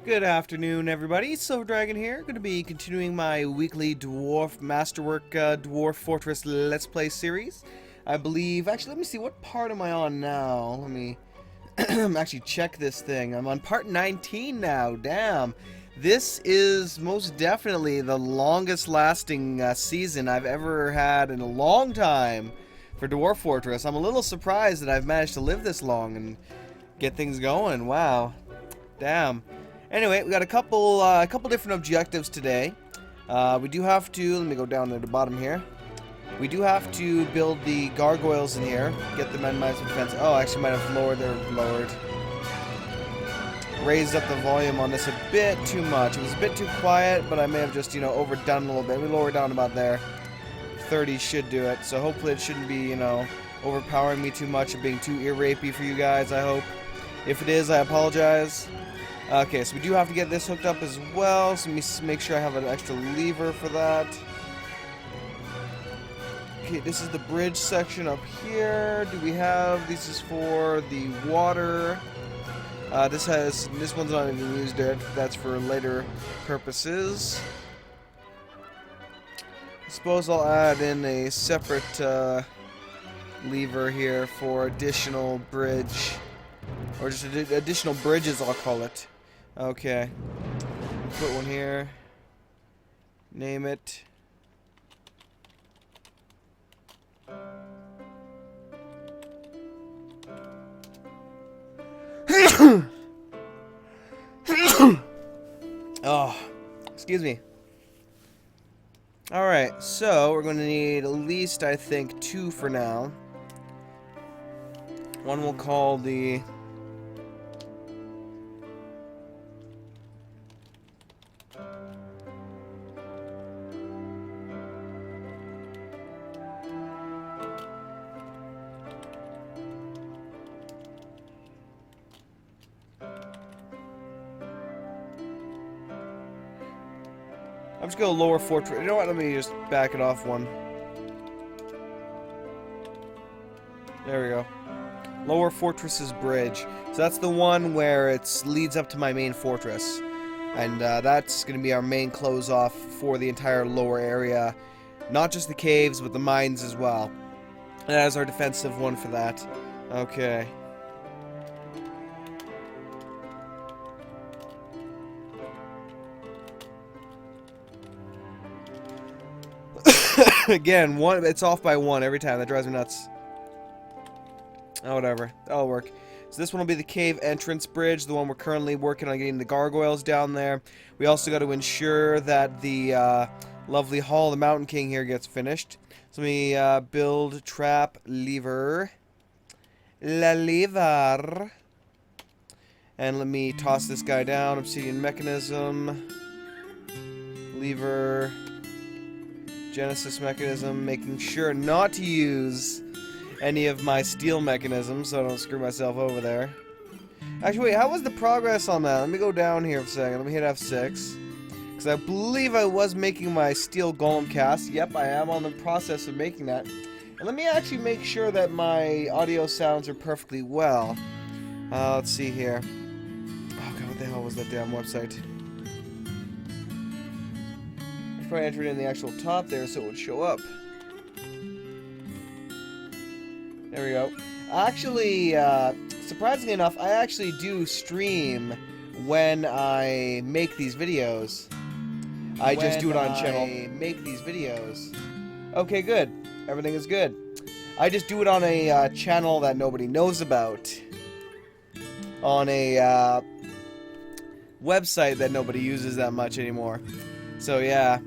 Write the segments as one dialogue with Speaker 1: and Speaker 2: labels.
Speaker 1: Good afternoon, everybody. Silver Dragon here. Going to be continuing my weekly Masterwork Dwarf Fortress Let's Play series. I believe... Actually, let me see. What part am I on now? Let me actually check this thing. I'm on part 19 now. Damn. This is most definitely the longest lasting season I've ever had in a long time for Dwarf Fortress. I'm a little surprised that I've managed to live this long and get things going. Wow. Damn. Anyway, we got a couple different objectives today. We do have to, let me go down to the bottom here. We do have to build the gargoyles in here, get them in my defense. Oh, I actually might have lowered. Raised up the volume on this a bit too much. It was a bit too quiet, but I may have just, overdone a little bit. We lowered down about there. 30 should do it, so hopefully it shouldn't be, overpowering me too much and being too ear rapey for you guys, I hope. If it is, I apologize. Okay, so we do have to get this hooked up as well, so let me make sure I have an extra lever for that. Okay, this is the bridge section up here. Do we have... This is for the water. This one's not even used yet. That's for later purposes. I suppose I'll add in a separate lever here for additional bridge. Or just additional bridges, I'll call it. Okay. Put one here. Name it. Oh, excuse me. Alright, so we're going to need at least, I think, 2 for now. One we'll call the... I'm just going to lower fortress. You know what? Let me just back it off one. There we go. Lower Fortress's Bridge. So that's the one where it leads up to my main fortress. And that's going to be our main close-off for the entire lower area. Not just the caves, but the mines as well. And that is our defensive one for that. Okay. Again, it's off by 1 every time. That drives me nuts. Oh, whatever. That'll work. So this one will be the cave entrance bridge, the one we're currently working on getting the gargoyles down there. We also got to ensure that the lovely Hall of the Mountain King here gets finished. So let me build trap lever. La lever. And let me toss this guy down. Obsidian mechanism. Lever. Genesis mechanism, making sure not to use any of my steel mechanisms so I don't screw myself over there. Actually, wait, how was the progress on that? Let me go down here for a second. Let me hit F6. Because I believe I was making my steel golem cast. Yep, I am on the process of making that. And let me actually make sure that my audio sounds are perfectly well. Let's see here. Oh god, what the hell was that damn website? Probably enter it in the actual top there so it would show up. There we go. Actually, surprisingly enough, I actually do stream when I make these videos. I just do it on channel. Make these videos. Okay, good. Everything is good. I just do it on a channel that nobody knows about. On a website that nobody uses that much anymore. So yeah.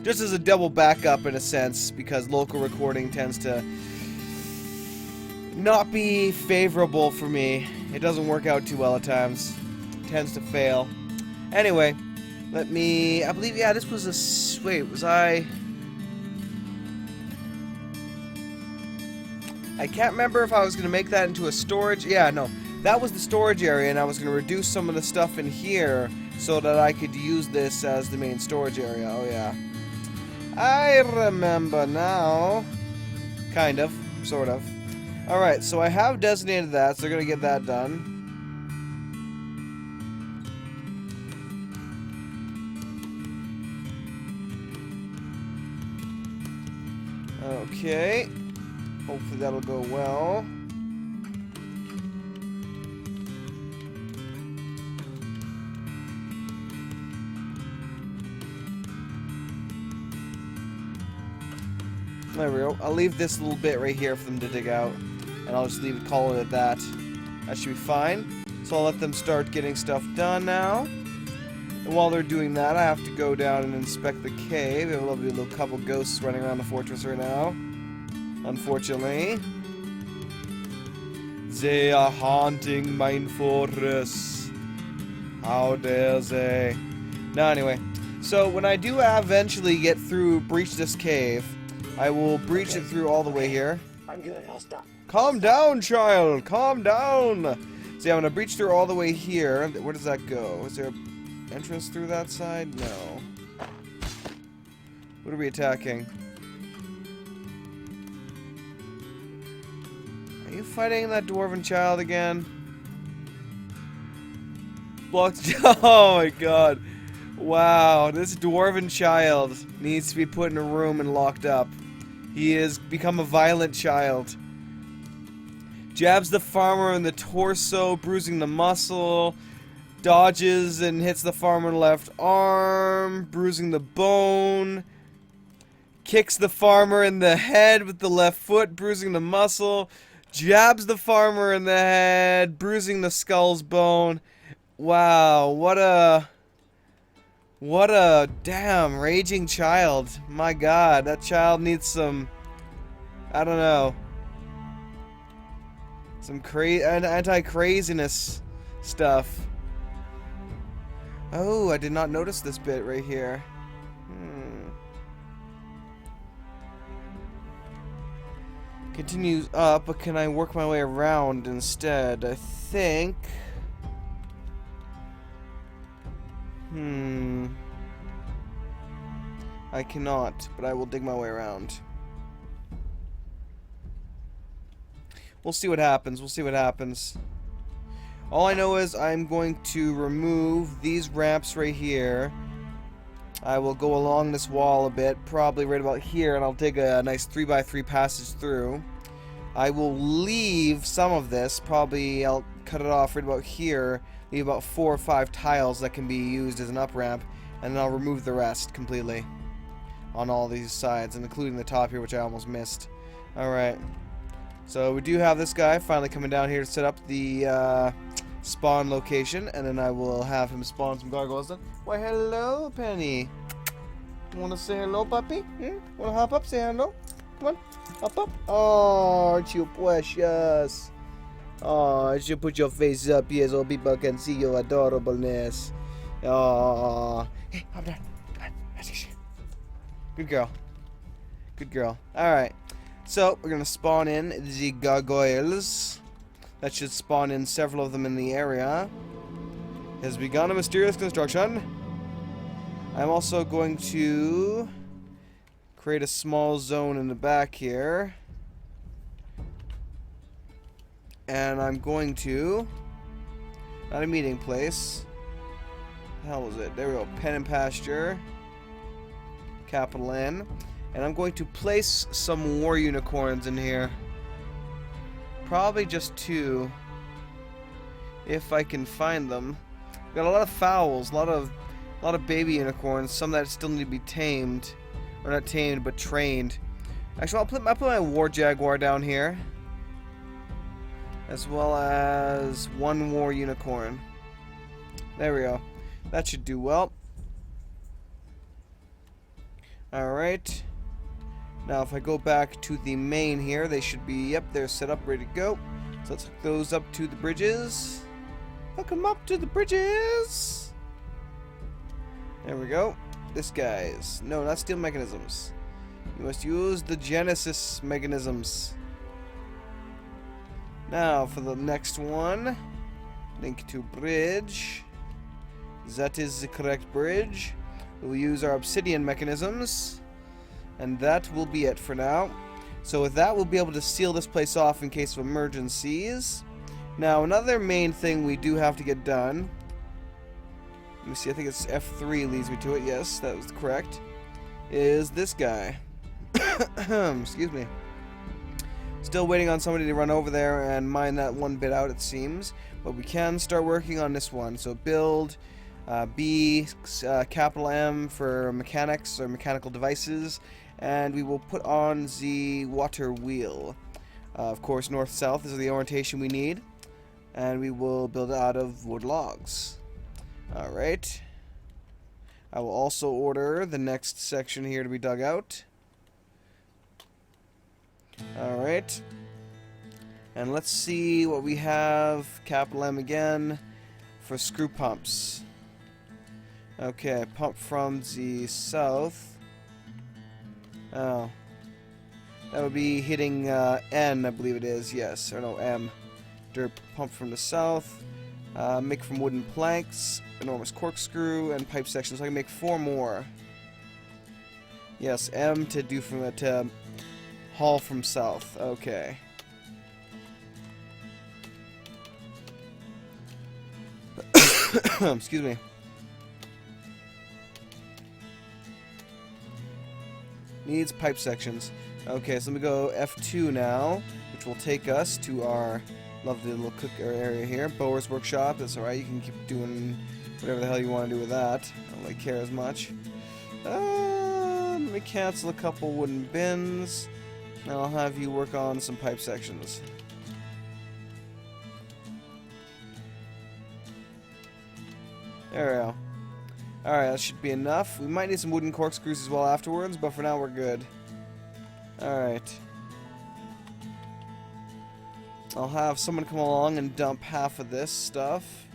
Speaker 1: Just as a double backup in a sense, because local recording tends to not be favorable for me. It doesn't work out too well at times. It tends to fail. Anyway, let me... I believe, yeah, this was a... Wait, was I can't remember if I was going to make that into a storage... Yeah, no. That was the storage area, and I was going to reduce some of the stuff in here so that I could use this as the main storage area. Oh, yeah. I remember now. Kind of. Sort of. Alright, so I have designated that, so they're going to get that done. Okay. Hopefully that'll go well. There we go. I'll leave this little bit right here for them to dig out. And I'll just leave it, call it at that. That should be fine. So I'll let them start getting stuff done now. And while they're doing that, I have to go down and inspect the cave. We have a lovely little couple ghosts running around the fortress right now. Unfortunately. They are haunting my fortress. How dare they? Now anyway. So when I do eventually get through, breach this cave, I will breach it through all the way here.
Speaker 2: I'm good, I'll stop.
Speaker 1: Calm down, child! Calm down! See, I'm gonna breach through all the way here. Where does that go? Is there an entrance through that side? No. What are we attacking? Are you fighting that dwarven child again? Blocked. Oh my god. Wow, this dwarven child needs to be put in a room and locked up. He has become a violent child. Jabs the farmer in the torso, bruising the muscle. Dodges and hits the farmer in the left arm, bruising the bone. Kicks the farmer in the head with the left foot, bruising the muscle. Jabs the farmer in the head, bruising the skull's bone. Wow, what a damn raging child. My god, that child needs some, I don't know, some anti-craziness stuff. Oh, I did not notice this bit right here. Continues up, but can I work my way around instead? I think... I cannot, but I will dig my way around. We'll see what happens. We'll see what happens. All I know is I'm going to remove these ramps right here. I will go along this wall a bit, probably right about here, and I'll dig a nice 3x3 passage through. I will leave some of this, probably I'll cut it off right about here, leave about 4 or 5 tiles that can be used as an up ramp, and then I'll remove the rest completely on all these sides, and including the top here, which I almost missed. Alright, so we do have this guy finally coming down here to set up the spawn location, and then I will have him spawn some gargoyles then. Why, hello, Penny. Wanna say hello, puppy? Wanna hop up, say hello? Come on, hop up. Oh, aren't you precious? Oh, you should put your face up here so people can see your adorableness. Oh, hey, hop down. Come on, good girl. Good girl. Alright, so we're gonna spawn in the gargoyles. That should spawn in several of them in the area. Has begun a mysterious construction. I'm also going to create a small zone in the back here. And I'm going to... Not a meeting place. What the hell was it? There we go. Pen and pasture. Capital N. And I'm going to place some war unicorns in here. Probably just 2. If I can find them. Got a lot of fowls, a lot of baby unicorns, some that still need to be tamed. Or not tamed, but trained. Actually, I'll put my war jaguar down here. As well as 1 war unicorn. There we go. That should do well. Alright. Now if I go back to the main here, they should be, yep, they're set up, ready to go. So let's hook those up to the bridges. Hook them up to the bridges! There we go. This guy's... No, not steel mechanisms. You must use the Genesis mechanisms. Now for the next one. Link to bridge. That is the correct bridge. We'll use our obsidian mechanisms. And that will be it for now. So with that, we'll be able to seal this place off in case of emergencies. Now, another main thing we do have to get done. Let me see, I think it's F3 leads me to it. Yes, that was correct. Is this guy. Excuse me. Still waiting on somebody to run over there and mine that one bit out, it seems. But we can start working on this one. So build B, capital M for mechanics or mechanical devices. And we will put on the water wheel. Of course, north-south is the orientation we need. And we will build it out of wood logs. Alright. I will also order the next section here to be dug out. Alright. And let's see what we have. Capital M again for screw pumps. Okay, pump from the south. Oh. That would be hitting N, I believe it is. Yes, or no, M. Dirt pump from the south. Make from wooden planks, enormous corkscrew, and pipe sections. So I can make 4 more. Yes, M to do from to haul from south. Okay. Excuse me. Needs pipe sections. Okay, so let me go F2 now, which will take us to our lovely little cook area here. Bower's workshop. That's alright. You can keep doing whatever the hell you want to do with that. I don't really care as much. Let me cancel a couple wooden bins. And I'll have you work on some pipe sections. There we go. Alright, that should be enough. We might need some wooden corkscrews as well afterwards, but for now we're good. Alright. I'll have someone come along and dump half of this stuff.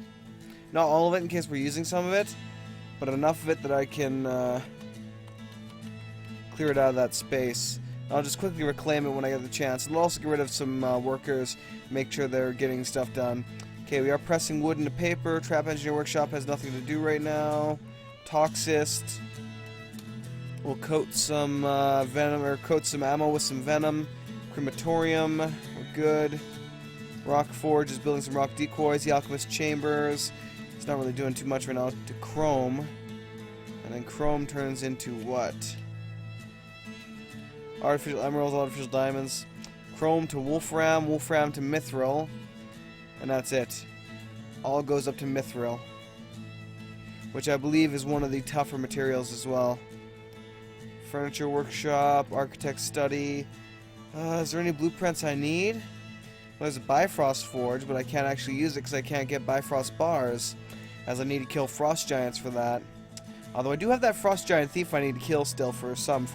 Speaker 1: Not all of it in case we're using some of it, but enough of it that I can clear it out of that space. I'll just quickly reclaim it when I get the chance. I'll also get rid of some workers, make sure they're getting stuff done. Okay, we are pressing wood into paper. Trap Engineer Workshop has nothing to do right now. Toxist. We'll coat some venom, or coat some ammo with some venom. Crematorium. We're good. Rock Forge is building some rock decoys. The Alchemist Chambers. It's not really doing too much right now. To Chrome. And then Chrome turns into what? Artificial Emeralds, Artificial Diamonds. Chrome to Wolfram. Wolfram to Mithril. And that's it. All goes up to Mithril. Which I believe is one of the tougher materials as well. Furniture Workshop. Architect Study. Is there any blueprints I need? Well, there's a Bifrost Forge, but I can't actually use it because I can't get Bifrost bars. As I need to kill Frost Giants for that. Although I do have that Frost Giant Thief I need to kill still for some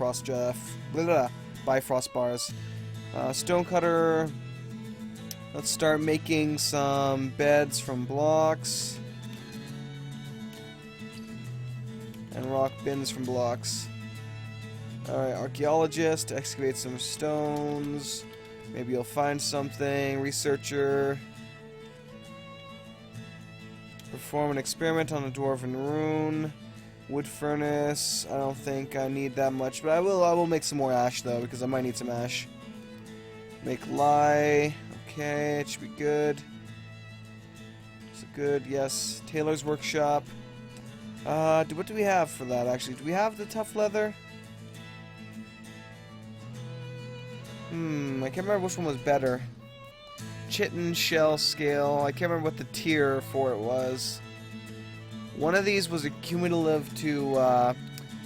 Speaker 1: Bifrost bars. Stonecutter. Let's start making some beds from blocks. And rock bins from blocks. Alright, Archaeologist, excavate some stones. Maybe you'll find something. Researcher. Perform an experiment on a dwarven rune. Wood furnace. I don't think I need that much, but I will make some more ash though, because I might need some ash. Make lye. Okay, it should be good. Is it good? Yes. Tailor's Workshop. What do we have for that, actually? Do we have the tough leather? I can't remember which one was better. Chitin, Shell, Scale. I can't remember what the tier for it was. One of these was a cumulative to,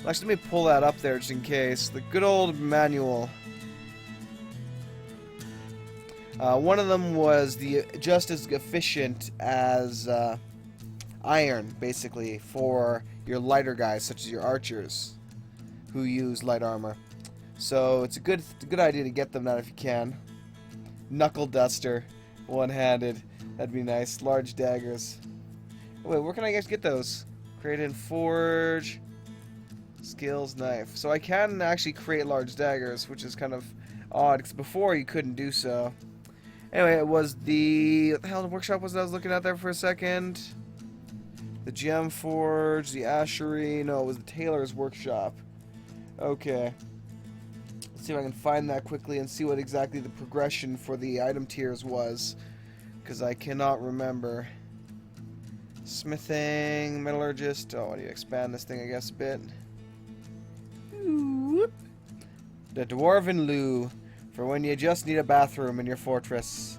Speaker 1: actually, let me pull that up there just in case. The good old manual. One of them was just as efficient as iron, basically, for your lighter guys, such as your archers, who use light armor. So it's a good idea to get them that if you can. Knuckle duster, one-handed. That'd be nice. Large daggers. Wait, where can I guys get those? Create and forge. Skills knife. So I can actually create large daggers, which is kind of odd, because before you couldn't do so. Anyway, it was the... What the hell the workshop was that I was looking at there for a second? The Gem Forge, the Ashery... No, it was the Tailor's Workshop. Okay. Let's see if I can find that quickly and see what exactly the progression for the item tiers was. Because I cannot remember. Smithing, Metallurgist... Oh, I need to expand this thing, I guess, a bit. Whoop. The Dwarven Loo, for when you just need a bathroom in your fortress.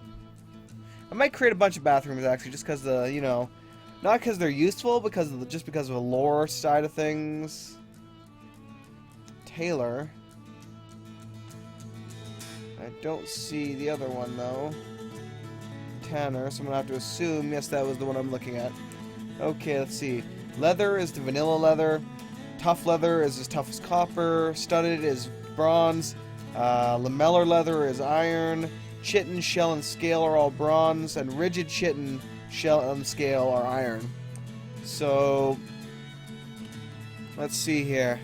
Speaker 1: I might create a bunch of bathrooms actually, just because the, you know, not because they're useful, just because of the lore side of things. Taylor. I don't see the other one though. Tanner, so I'm gonna have to assume, yes, that was the one I'm looking at. Okay, let's see. Leather is the vanilla leather. Tough leather is as tough as copper. Studded is bronze. Lamellar leather is iron. Chitin, shell, and scale are all bronze. And rigid chitin, shell, and scale are iron. So, let's see here.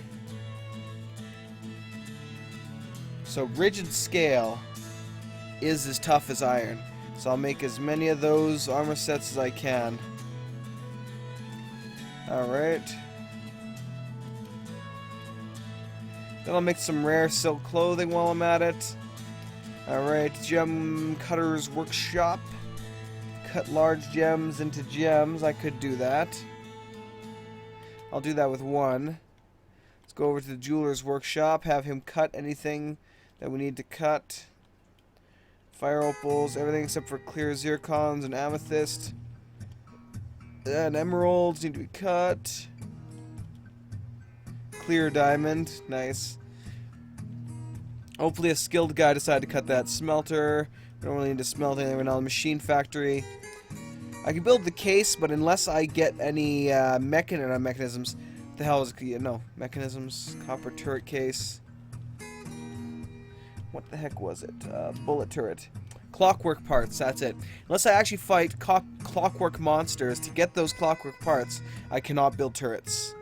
Speaker 1: So, rigid scale is as tough as iron. So I'll make as many of those armor sets as I can. Alright. Then I'll make some rare silk clothing while I'm at it. Alright, Gem Cutter's Workshop. Cut large gems into gems. I could do that. I'll do that with one. Let's go over to the Jeweler's Workshop. Have him cut anything that we need to cut. Fire opals, everything except for clear zircons and amethyst. And emeralds need to be cut. Clear diamond, nice. Hopefully a skilled guy decided to cut that. Smelter, we don't really need to smelt anything right now. The machine factory. I can build the case, but unless I get any mechanisms, what the hell is it? No, mechanisms, copper turret case. What the heck was it? Bullet turret. Clockwork parts, that's it. Unless I actually fight clockwork monsters to get those clockwork parts, I cannot build turrets.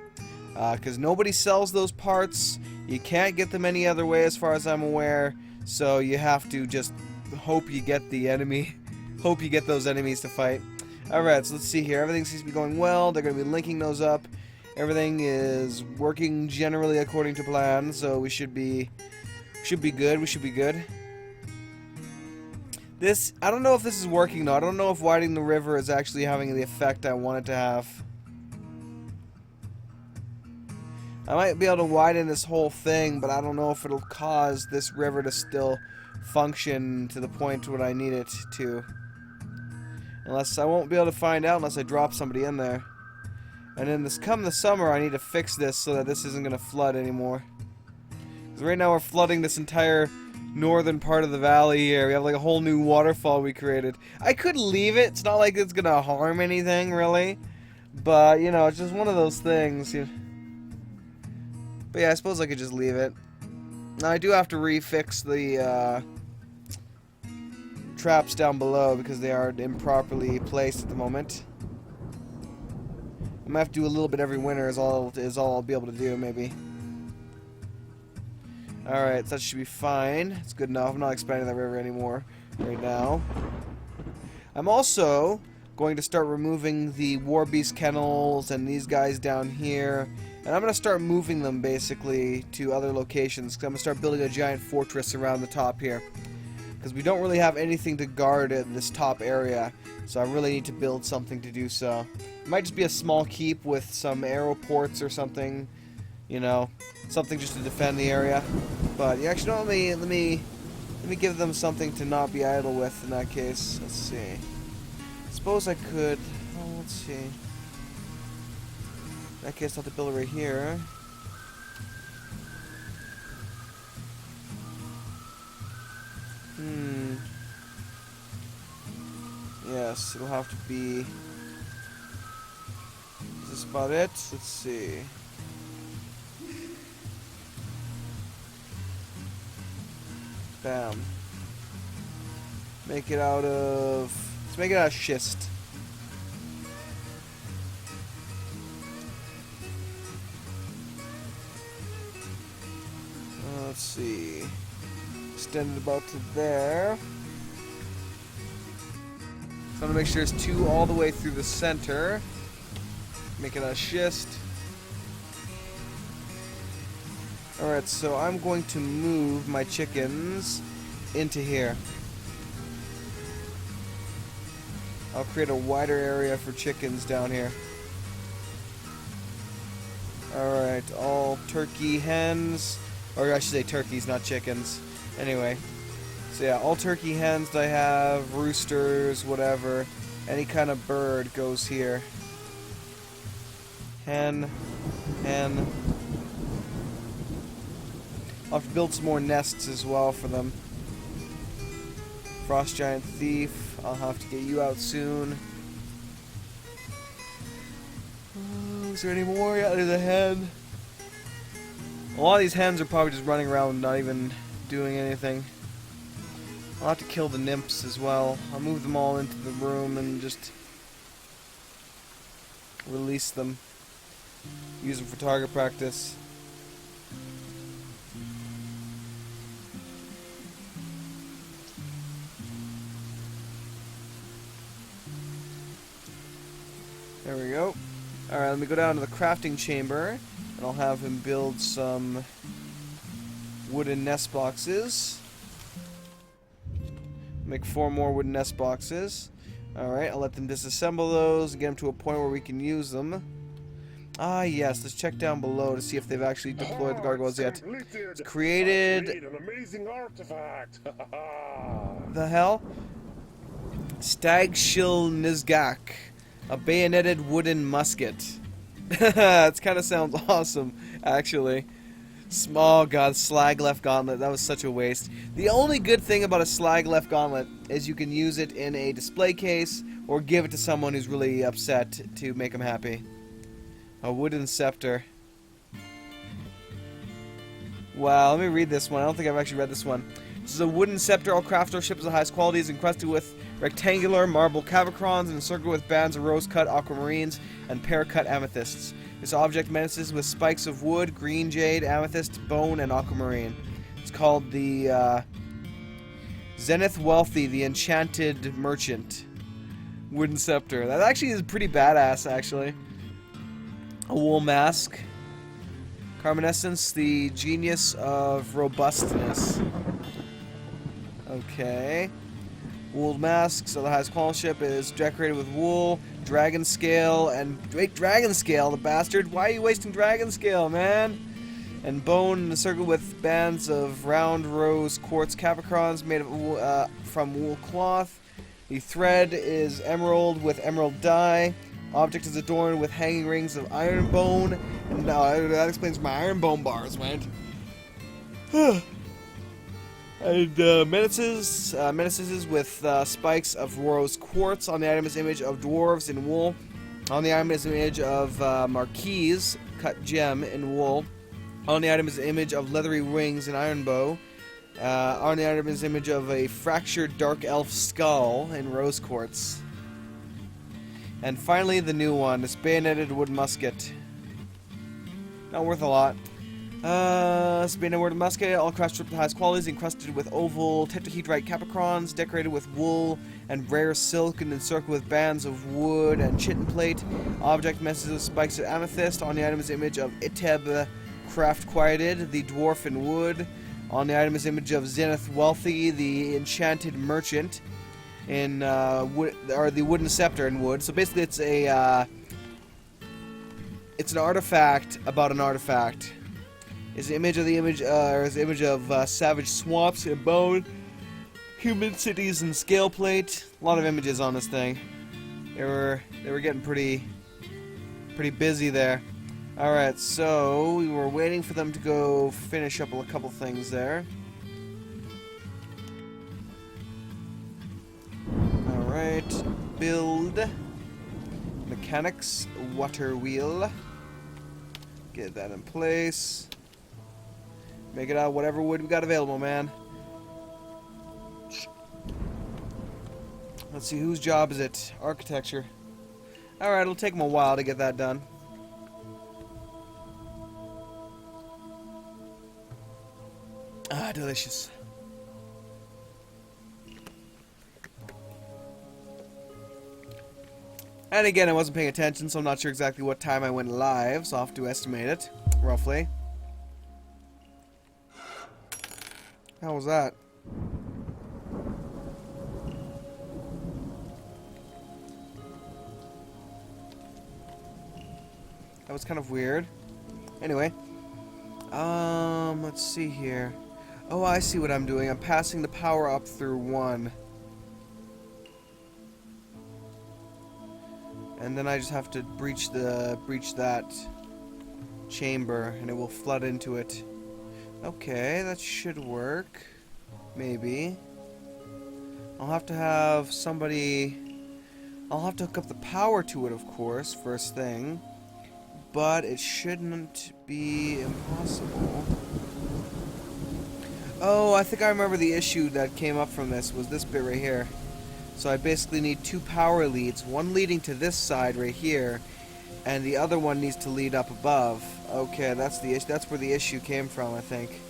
Speaker 1: Because nobody sells those parts. You can't get them any other way as far as I'm aware. So you have to just hope you get the enemy. Hope you get those enemies to fight. Alright, so let's see here. Everything seems to be going well. They're going to be linking those up. Everything is working generally according to plan. So we should be good. We should be good. This, I don't know if this is working though. I don't know if widening the river is actually having the effect I want it to have. I might be able to widen this whole thing, but I don't know if it'll cause this river to still function to the point when I need it to. Unless I won't be able to find out unless I drop somebody in there. And then come the summer, I need to fix this so that this isn't going to flood anymore. Because right now we're flooding this entire northern part of the valley here. We have like a whole new waterfall we created. I could leave it. It's not like it's going to harm anything, really. But, you know, it's just one of those things. But yeah, I suppose I could just leave it. Now, I do have to refix the traps down below because they are improperly placed at the moment. I'm going to have to do a little bit every winter is all I'll be able to do, maybe. Alright, so that should be fine. It's good enough. I'm not expanding that river anymore right now. I'm also going to start removing the war beast kennels and these guys down here. And I'm going to start moving them, basically, to other locations. Because I'm going to start building a giant fortress around the top here. Because we don't really have anything to guard in this top area. So I really need to build something to do so. It might just be a small keep with some arrow ports or something. You know, something just to defend the area. But you actually don't let me give them something to not be idle with in that case. Let's see. Suppose I could. Oh, let's see. In that case, I'll have to build it right here. Yes, it'll have to be. Is this about it? Let's see. Bam. Make it out of. Let's make it out of schist. Let's see. Extend it about to there. So I'm gonna make sure there's two all the way through the center. Make it out of schist. Alright, so I'm going to move my chickens into here. I'll create a wider area for chickens down here. Alright, all turkey hens Or I should say turkeys, not chickens. Anyway. So yeah, all turkey hens that I have, roosters, whatever. Any kind of bird goes here. Hen. Hen. I'll have to build some more nests as well for them. Frost Giant Thief. I'll have to get you out soon. Is there any more? Yeah, there's a hen. A lot of these hens are probably just running around not even doing anything. I'll have to kill the nymphs as well. I'll move them all into the room and just release them. Use them for target practice. There we go. Alright, let me go down to the crafting chamber, and I'll have him build some wooden nest boxes. Make 4 more wooden nest boxes. Alright, I'll let them disassemble those and get them to a point where we can use them. Ah, yes, let's check down below to see if they've actually deployed the gargoyles yet. It's created...
Speaker 2: an amazing artifact.
Speaker 1: The hell? Stagshill Nizgak. A bayoneted wooden musket. That kind of sounds awesome, actually. Oh god, slag left gauntlet. That was such a waste. The only good thing about a slag left gauntlet is you can use it in a display case or give it to someone who's really upset to make them happy. A wooden scepter. Wow, let me read this one. I don't think I've actually read this one. This is a wooden scepter. All craftsmanship of the highest quality is encrusted with rectangular marble cavacrons and encircled with bands of rose-cut aquamarines and pear-cut amethysts. This object menaces with spikes of wood, green jade, amethyst, bone, and aquamarine. It's called the Zenith Wealthy, the Enchanted Merchant. Wooden scepter. That actually is pretty badass, actually. A wool mask. Carbonescence, the genius of robustness. Okay. Wool mask, so the highest quality ship is decorated with wool, dragon scale, and wait, dragon scale, the bastard. Why are you wasting dragon scale, man? And bone encircled with bands of round rose quartz capricons made of from wool cloth. The thread is emerald with emerald dye. Object is adorned with hanging rings of iron bone, and that explains where my iron bone bars went. And menaces with spikes of rose quartz. On the item is image of dwarves in wool. On the item is an image of marquise, cut gem in wool. On the item is an image of leathery wings and iron bow. On the item is an image of a fractured dark elf skull in rose quartz. And finally, the new one, this bayoneted wood musket. Not worth a lot. This bayoneted wood musket, all crafted with the highest qualities, encrusted with oval tetrahedrite capricons, decorated with wool and rare silk, and encircled with bands of wood and chitin plate. Object messes with spikes of amethyst. On the item is image of Iteb Craft Quieted, the dwarf in wood. On the item is image of Zenith Wealthy, the enchanted merchant. In wood, or the wooden scepter in wood. So basically, it's a it's an artifact about an artifact. Is the image of savage swamps and bone, human cities and scale plate. A lot of images on this thing. They were getting pretty busy there. All right, so we were waiting for them to go finish up a couple things there. Alright, build mechanics, water wheel, get that in place, make it out whatever wood we got available, man. Let's see, whose job is it? Architecture. Alright, it'll take them a while to get that done. Ah, delicious. And again, I wasn't paying attention, so I'm not sure exactly what time I went live, so I'll have to estimate it, roughly. How was that? That was kind of weird. Anyway. Let's see here. Oh, I see what I'm doing. I'm passing the power up through one. And then I just have to breach that chamber, and it will flood into it. Okay, that should work. Maybe. I'll have to have somebody... I'll have to hook up the power to it, of course, first thing. But it shouldn't be impossible. Oh, I think I remember the issue that came up from this was this bit right here. So I basically need two power leads, one leading to this side right here, and the other one needs to lead up above. Okay, that's the issue. That's where the issue came from, I think.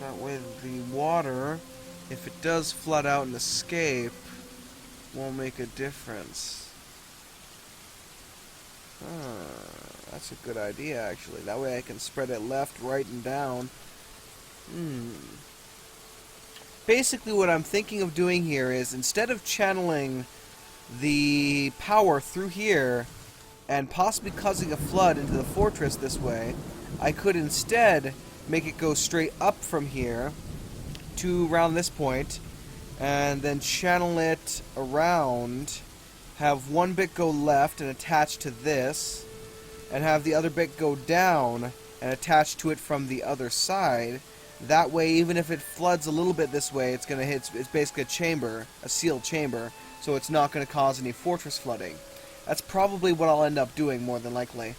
Speaker 1: That way the water, if it does flood out and escape, won't make a difference. That's a good idea, actually. That way I can spread it left, right, and down. Basically what I'm thinking of doing here is, instead of channeling the power through here and possibly causing a flood into the fortress this way, I could instead make it go straight up from here to around this point, and then channel it around, have one bit go left and attach to this, and have the other bit go down and attach to it from the other side. That way, even if it floods a little bit this way, it's gonna hit. It's basically a chamber, a sealed chamber, so it's not gonna cause any fortress flooding. That's probably what I'll end up doing, more than likely.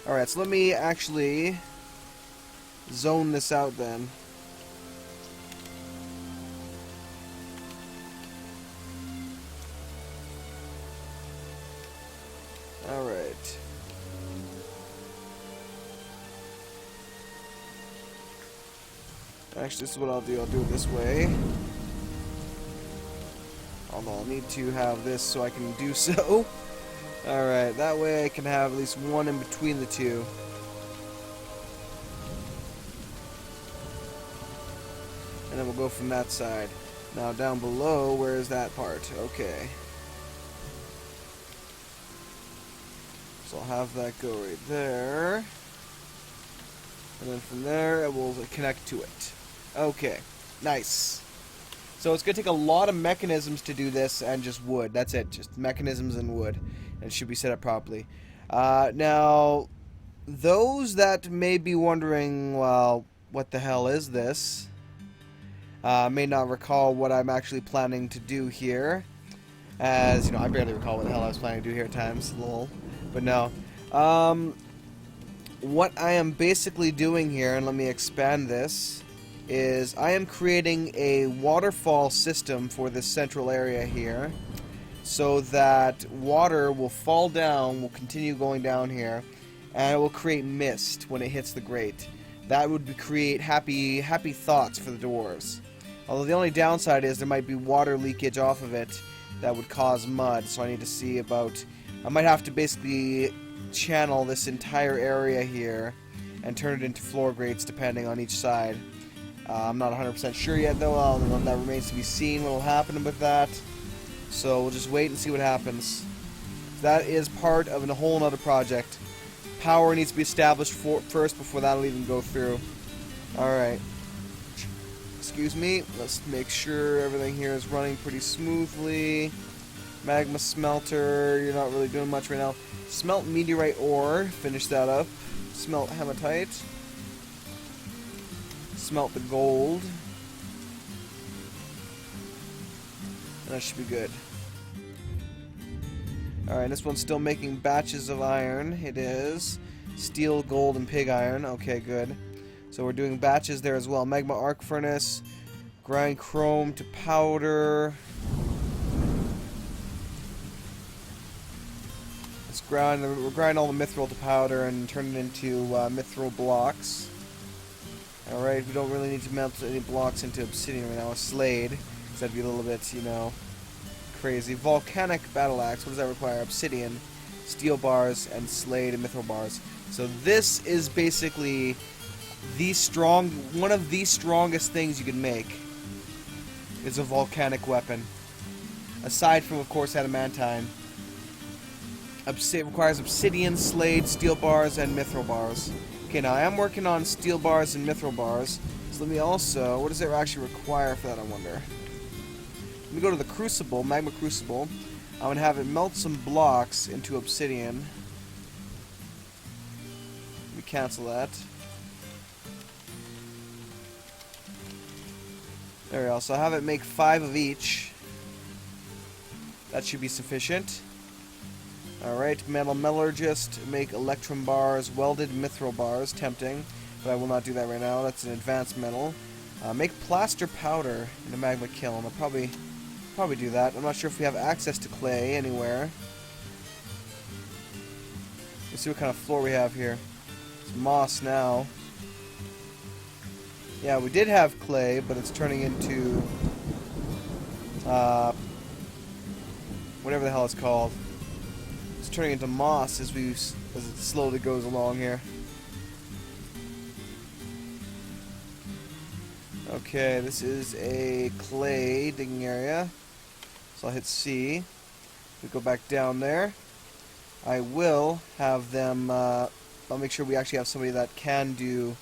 Speaker 1: Alright, so let me actually zone this out then. Alright. Actually, this is what I'll do. I'll do it this way. Although I'll need to have this so I can do so. Alright, that way I can have at least one in between the two. And then we'll go from that side. Now down below, where is that part? Okay. So I'll have that go right there. And then from there, it will connect to it. Okay, nice. So it's going to take a lot of mechanisms to do this, and just wood. That's it, just mechanisms and wood. And it should be set up properly. Now, those that may be wondering, well, what the hell is this? May not recall what I'm actually planning to do here. As, you know, I barely recall what the hell I was planning to do here at times. Lol. But no. What I am basically doing here, and let me expand this, is I am creating a waterfall system for this central area here, so that water will fall down, will continue going down here, and it will create mist when it hits the grate. That would create happy thoughts for the dwarves. Although the only downside is there might be water leakage off of it that would cause mud, so I need to see about... I might have to basically channel this entire area here and turn it into floor grates depending on each side. I'm not 100% sure yet though, that remains to be seen what will happen with that. So we'll just wait and see what happens. That is part of a whole other project. Power needs to be established first before that'll even go through. Alright. Excuse me, let's make sure everything here is running pretty smoothly. Magma smelter, you're not really doing much right now. Smelt meteorite ore, finish that up. Smelt hematite. Smelt the gold. And that should be good. Alright, this one's still making batches of iron. It is. Steel, gold, and pig iron. Okay, good. So we're doing batches there as well. Magma arc furnace. Grind chrome to powder. Let's grind all the mithril to powder and turn it into mithril blocks. Alright, we don't really need to melt any blocks into obsidian right now. A slade, because that'd be a little bit, you know, crazy. Volcanic battle axe, what does that require? Obsidian, steel bars, and slade and mithril bars. So this is basically one of the strongest things you can make. is a volcanic weapon. Aside from, of course, adamantine. Requires obsidian, slate, steel bars, and mithril bars. Okay, now I am working on steel bars and mithril bars. So let me also... What does it actually require for that, I wonder? Let me go to the crucible, magma crucible. I'm going to have it melt some blocks into obsidian. Let me cancel that. There we go. So I'll have it make 5 of each. That should be sufficient. Alright, metal metallurgist, make electrum bars, welded mithril bars, tempting, but I will not do that right now, that's an advanced metal. Make plaster powder in a magma kiln, I'll probably do that. I'm not sure if we have access to clay anywhere. Let's see what kind of floor we have here. It's moss now. Yeah, we did have clay, but it's turning into whatever the hell it's called. It's turning into moss as it slowly goes along here. Okay, this is a clay digging area. So I'll hit C. We go back down there. I will have them. I'll make sure we actually have somebody that can do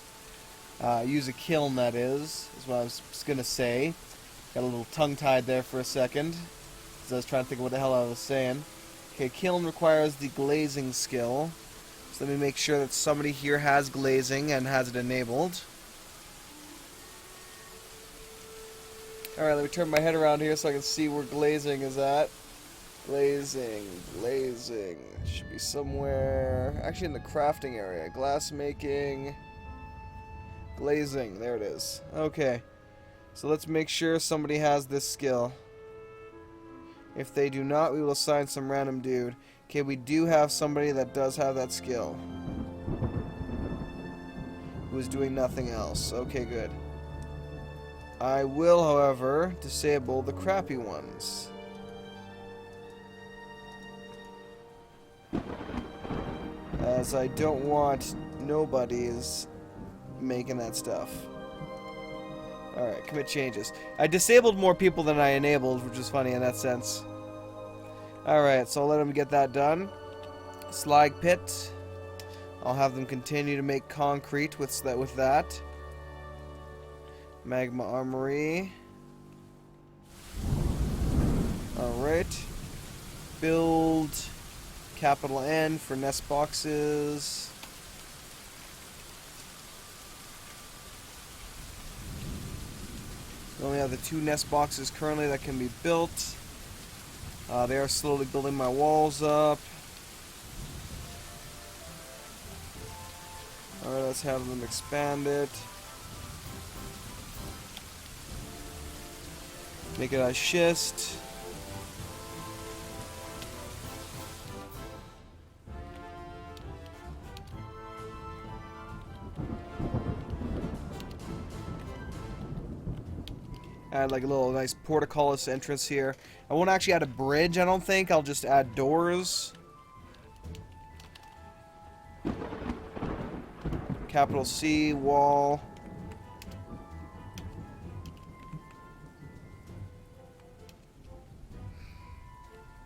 Speaker 1: use a kiln. That is what I was gonna say. Got a little tongue-tied there for a second, because I was trying to think of what the hell I was saying. Okay, kiln requires the glazing skill. So let me make sure that somebody here has glazing and has it enabled. Alright, let me turn my head around here so I can see where glazing is at. Glazing. Should be somewhere... Actually in the crafting area. Glass making... Glazing. There it is. Okay. So let's make sure somebody has this skill. If they do not, we will assign some random dude. Okay, we do have somebody that does have that skill. Who is doing nothing else. Okay, good. I will, however, disable the crappy ones. As I don't want nobodies making that stuff. Alright, commit changes. I disabled more people than I enabled, which is funny in that sense. Alright, so I'll let them get that done. Slag pit. I'll have them continue to make concrete with that. Magma armory. Alright. Build capital N for nest boxes. We only have the 2 nest boxes currently that can be built. They are slowly building my walls up. Alright, let's have them expand it. Make it a schist. Add like a little nice portcullis entrance here. I won't actually add a bridge, I don't think. I'll just add doors. Capital C, wall.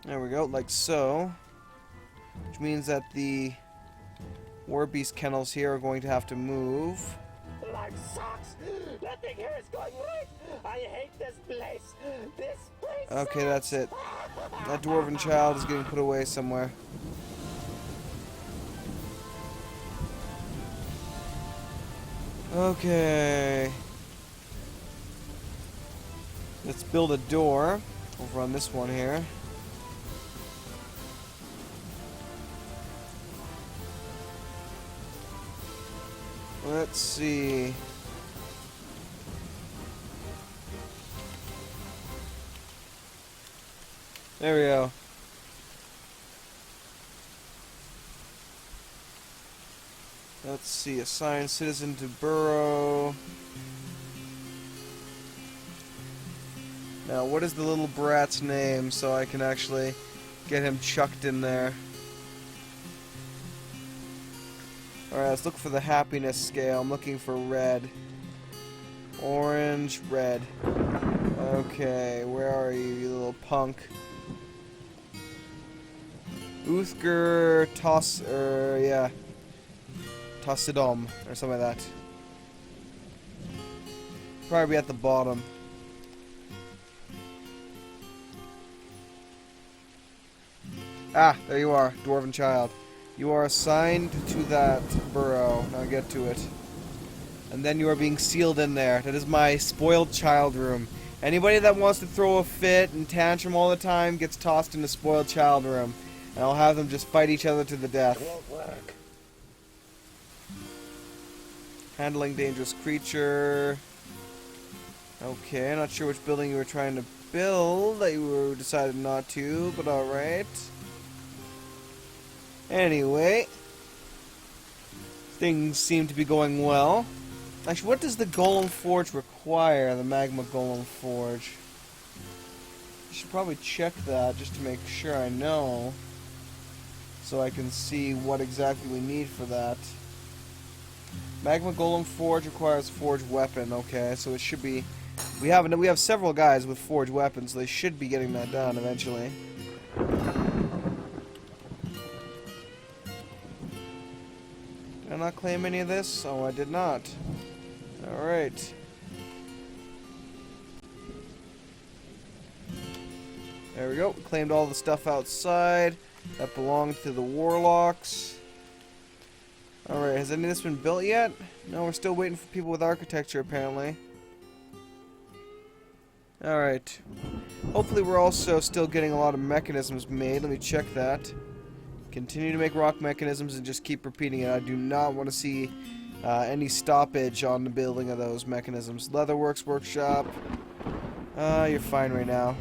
Speaker 1: There we go, like so. Which means that the War Beast kennels here are going to have to move.
Speaker 2: Life sucks. Nothing here is going right. I hate this place. This place.
Speaker 1: Okay, that's it. That dwarven child is getting put away somewhere. Okay. Let's build a door over on this one here. Let's see. There we go. Let's see. Assign citizen to borough. Now, what is the little brat's name so I can actually get him chucked in there? Alright, let's look for the happiness scale. I'm looking for red. Orange, red. Okay, where are you, you little punk? Uthger yeah. Tossidom, or something like that. Probably at the bottom. Ah, there you are, Dwarven Child. You are assigned to that burrow. Now get to it. And then you are being sealed in there. That is my spoiled child room. Anybody that wants to throw a fit and tantrum all the time gets tossed in the spoiled child room. And I'll have them just fight each other to the death.
Speaker 2: It won't work.
Speaker 1: Handling dangerous creature. Okay, not sure which building you were trying to build that you decided not to, but alright. Anyway, things seem to be going well. Actually, what does the Golem Forge require, the Magma Golem Forge? I should probably check that just to make sure I know, so I can see what exactly we need for that. Magma Golem Forge requires forged weapon. Okay, so it should be. We have several guys with forged weapons, so they should be getting that done eventually. Did I not claim any of this? Oh, I did not. Alright. There we go. Claimed all the stuff outside that belonged to the warlocks. Alright, has any of this been built yet? No, we're still waiting for people with architecture, apparently. Alright. Hopefully we're also still getting a lot of mechanisms made. Let me check that. Continue to make rock mechanisms and just keep repeating it. I do not want to see any stoppage on the building of those mechanisms. Leatherworks Workshop. You're fine right now.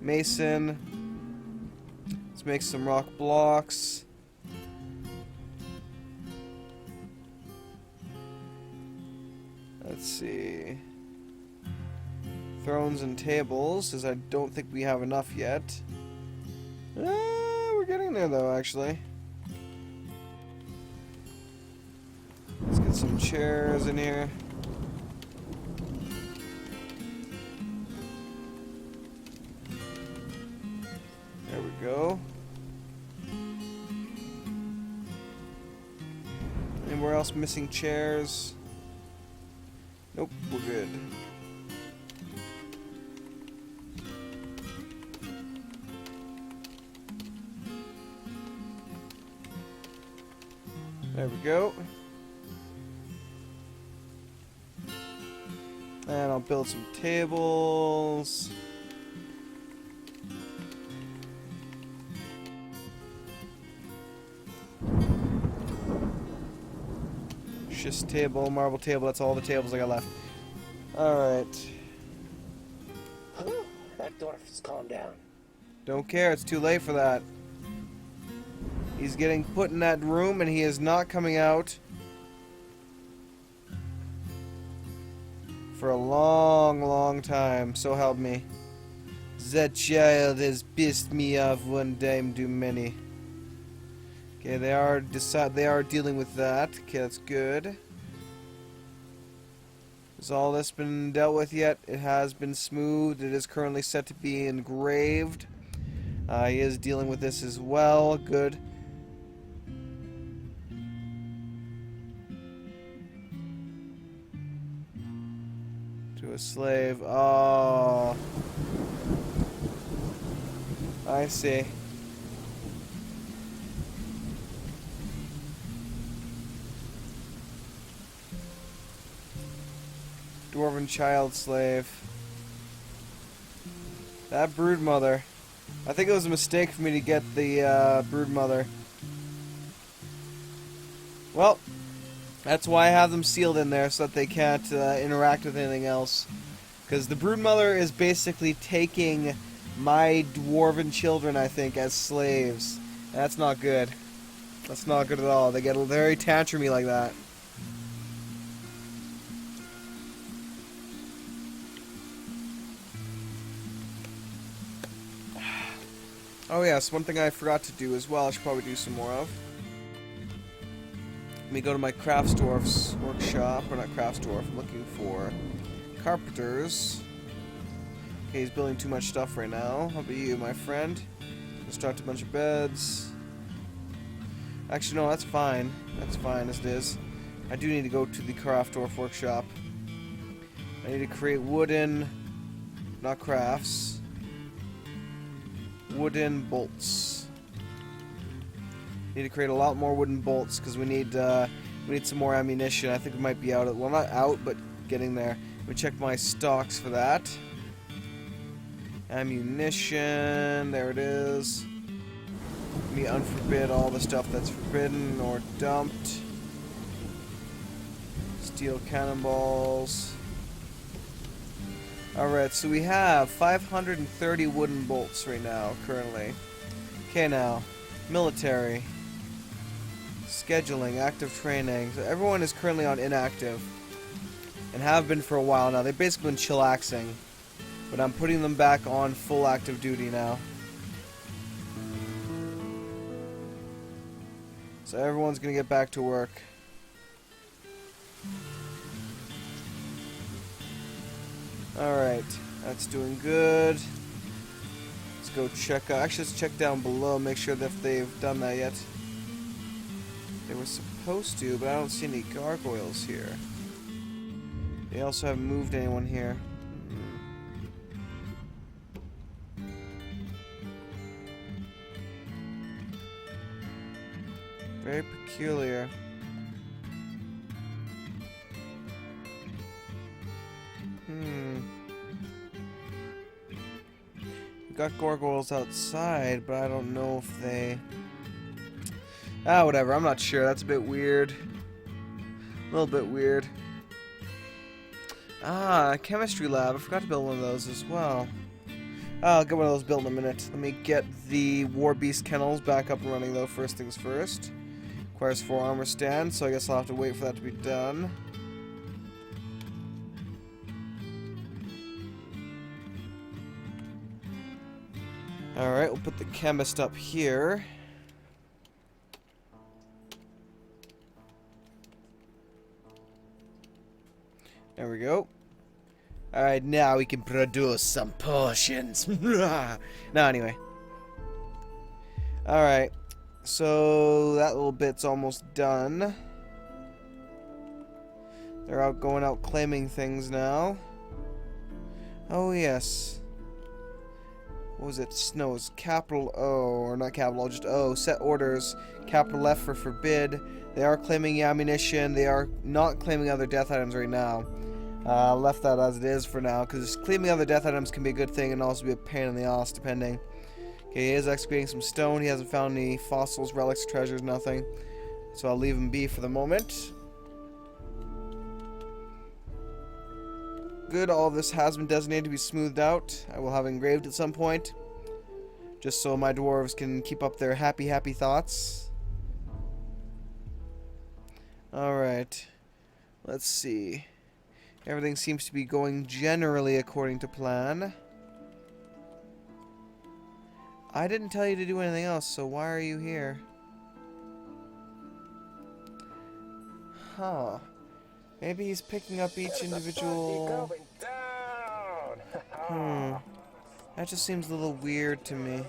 Speaker 1: Mason. Let's make some rock blocks. Let's see. Thrones and tables, as I don't think we have enough yet. We're getting there though, actually. Let's get some chairs in here. There we go. Anywhere else missing chairs? Nope, we're good. There we go. And I'll build some tables. Schist table, marble table, that's all the tables I got left. Alright.
Speaker 2: That dwarf has calmed down.
Speaker 1: Don't care, it's too late for that. He's getting put in that room and he is not coming out for a long, long time. So help me. That child has pissed me off one time too many. Okay, they are dealing with that. Okay, that's good. Has all this been dealt with yet? It has been smoothed. It is currently set to be engraved. He is dealing with this as well. Good. To a slave. Oh. I see. Dwarven child slave. That brood mother. I think it was a mistake for me to get the brood mother. Well, that's why I have them sealed in there so that they can't interact with anything else. Because the brood mother is basically taking my dwarven children, I think, as slaves. That's not good. That's not good at all. They get very tantrumy like that. Oh yes, one thing I forgot to do as well, I should probably do some more of. Let me go to my Craftsdwarf's workshop, or not Craftsdwarf, I'm looking for carpenters. Okay, he's building too much stuff right now. How about you, my friend? Construct a bunch of beds. Actually, no, that's fine. That's fine as it is. I do need to go to the craft dwarf workshop. I need to create wooden, not crafts, wooden bolts. Need to create a lot more wooden bolts because we need some more ammunition. I think we might be out of, well, not out, but getting there. Let me check my stocks for that. Ammunition, there it is. Let me unforbid all the stuff that's forbidden or dumped. Steel cannonballs. Alright, so we have 530 wooden bolts right now, currently. Okay, now, military. Scheduling, active training. So everyone is currently on inactive. And have been for a while now. They've basically been chillaxing. But I'm putting them back on full active duty now. So everyone's gonna get back to work. Alright, that's doing good. Let's go check out. Actually, let's check down below, make sure that they've done that yet. They were supposed to, but I don't see any gargoyles here. They also haven't moved anyone here. Very peculiar. We got gargoyles outside, but I don't know if they... whatever, I'm not sure. That's a bit weird. A little bit weird. Chemistry lab. I forgot to build one of those as well. I'll get one of those built in a minute. Let me get the War Beast kennels back up and running, though, first things first. Requires 4 armor stands, so I guess I'll have to wait for that to be done. Alright, we'll put the chemist up here. There we go. Alright, now we can produce some potions. No, anyway. Alright. So, that little bit's almost done. They're out going out claiming things now. Oh, yes. What was it? No, it's capital O, or not capital O, just O. Set orders. Capital F for forbid. They are claiming ammunition. They are not claiming other death items right now. Left that as it is for now, because claiming other death items can be a good thing and also be a pain in the ass, depending. Okay, he is excavating some stone. He hasn't found any fossils, relics, treasures, nothing. So I'll leave him be for the moment. Good, all of this has been designated to be smoothed out. I will have engraved at some point. Just so my dwarves can keep up their happy, happy thoughts. Alright. Let's see. Everything seems to be going generally according to plan. I didn't tell you to do anything else, so why are you here? Huh. Maybe he's picking up each individual... That just seems a little weird to me.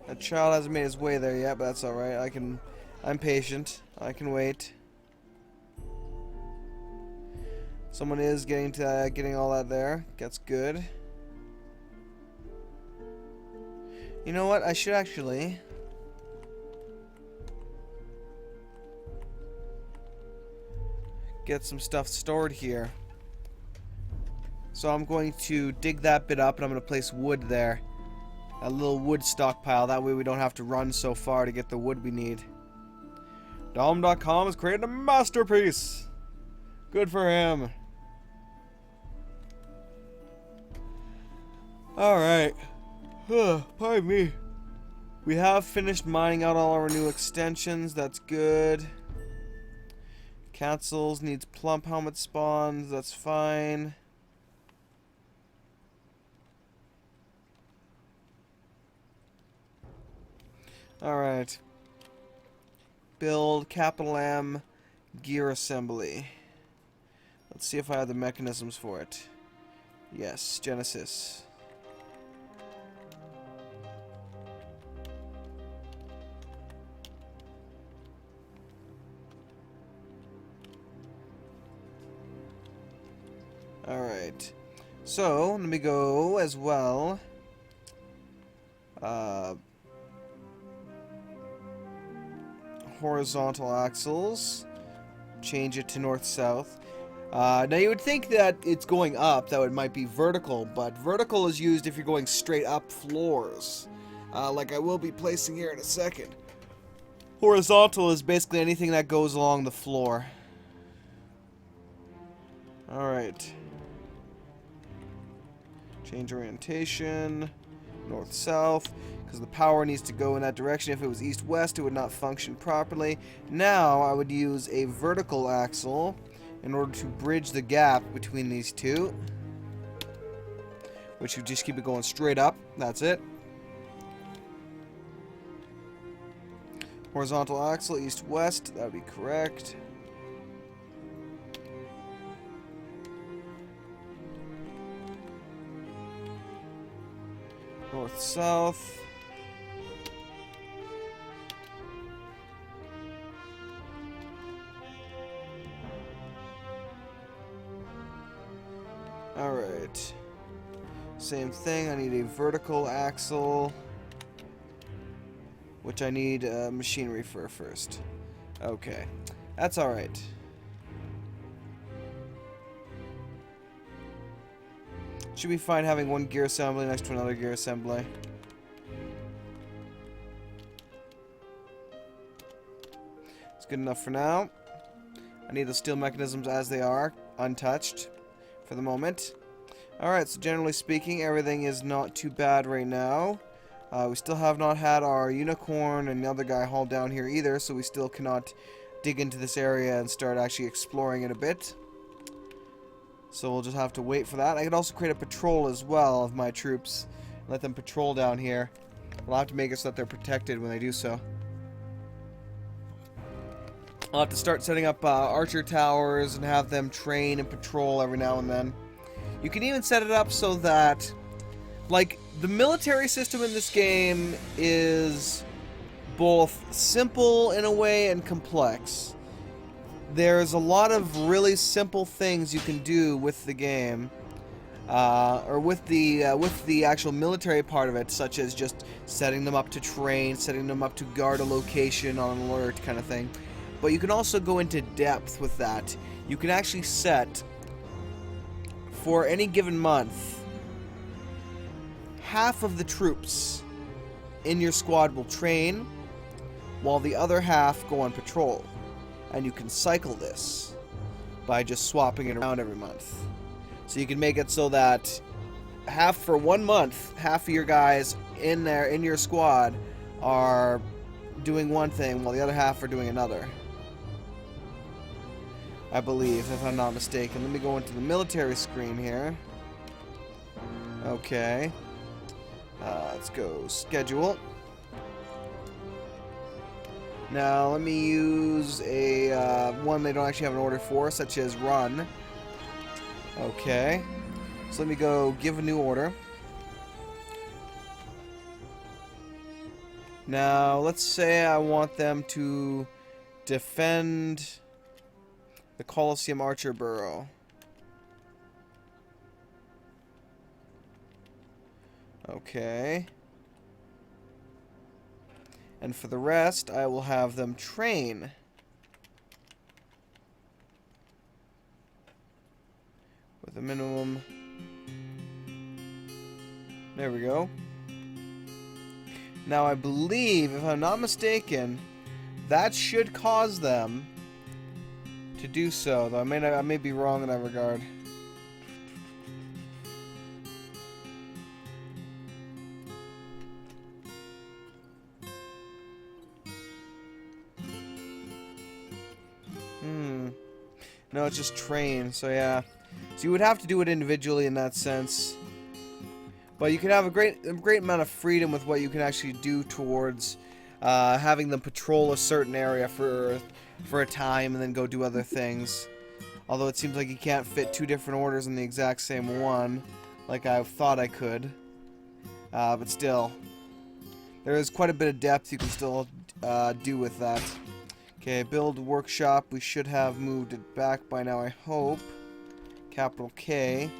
Speaker 1: That child hasn't made his way there yet, but that's alright. I'm patient. I can wait. Someone is getting all that there. That's good. You know what? I should actually get some stuff stored here. So I'm going to dig that bit up and I'm going to place wood there. A little wood stockpile. That way we don't have to run so far to get the wood we need. Dom.com has created a masterpiece. Good for him. Alright. Pardon me. We have finished mining out all our new extensions. That's good. Cancels. Needs plump helmet spawns. That's fine. Alright. Build capital M gear assembly. Let's see if I have the mechanisms for it. Yes, Genesis. Alright. So, let me go as well. Horizontal axles. Change it to north-south. Now you would think that it's going up, that it might be vertical, but vertical is used if you're going straight up floors. Like I will be placing here in a second. Horizontal is basically anything that goes along the floor. Alright. Change orientation. North-south. Because the power needs to go in that direction. If it was east-west, it would not function properly. Now, I would use a vertical axle in order to bridge the gap between these two. Which would just keep it going straight up. That's it. Horizontal axle, east-west. That would be correct. North-south. Alright. Same thing, I need a vertical axle. Which I need machinery for first. Okay. That's alright. Should be fine having one gear assembly next to another gear assembly. It's good enough for now. I need the steel mechanisms as they are, untouched, for the moment. Alright, so generally speaking, everything is not too bad right now. We still have not had our unicorn and the other guy hauled down here either, so we still cannot dig into this area and start actually exploring it a bit. So we'll just have to wait for that. I could also create a patrol as well of my troops. Let them patrol down here. We'll have to make it so that they're protected when they do so. I'll have to start setting up archer towers and have them train and patrol every now and then. You can even set it up so that, like, the military system in this game is both simple in a way and complex. There's a lot of really simple things you can do with the game, or with the actual military part of it, such as just setting them up to train, setting them up to guard a location on an alert kind of thing. But you can also go into depth with that. You can actually set, for any given month, half of the troops in your squad will train, while the other half go on patrol. And you can cycle this by just swapping it around every month. So you can make it so that half for 1 month, half of your guys in there in your squad are doing one thing while the other half are doing another. I believe, if I'm not mistaken. Let me go into the military screen here. Okay. Let's go schedule. Now, let me use a one they don't actually have an order for, such as run. Okay. So let me go give a new order. Now, let's say I want them to defend the Colosseum Archer Burrow. Okay. And for the rest, I will have them train. With a minimum. There we go. Now I believe, if I'm not mistaken, that should cause them to do so. Though I may be wrong in that regard. No, it's just train, so yeah. So you would have to do it individually in that sense. But you can have a great amount of freedom with what you can actually do towards having them patrol a certain area for a time and then go do other things. Although it seems like you can't fit 2 different orders in the exact same one, like I thought I could. But still, there is quite a bit of depth you can still do with that. Okay, build workshop. We should have moved it back by now, I hope. Capital K.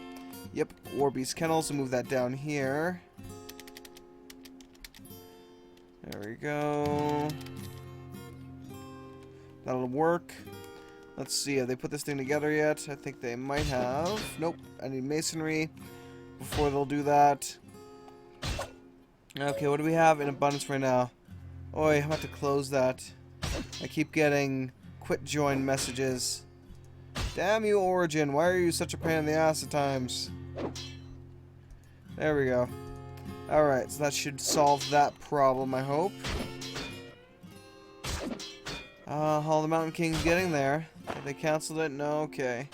Speaker 1: Yep, Warby's Kennels. We'll move that down here. There we go. That'll work. Let's see, have they put this thing together yet? I think they might have. Nope, I need masonry before they'll do that. Okay, what do we have in abundance right now? Oi, I'm about to close that. I keep getting quit join messages. Damn you, Origin, why are you such a pain in the ass at times? There we go. Alright, so that should solve that problem, I hope. Hall of the Mountain King's getting there. Have they canceled it? No? Okay.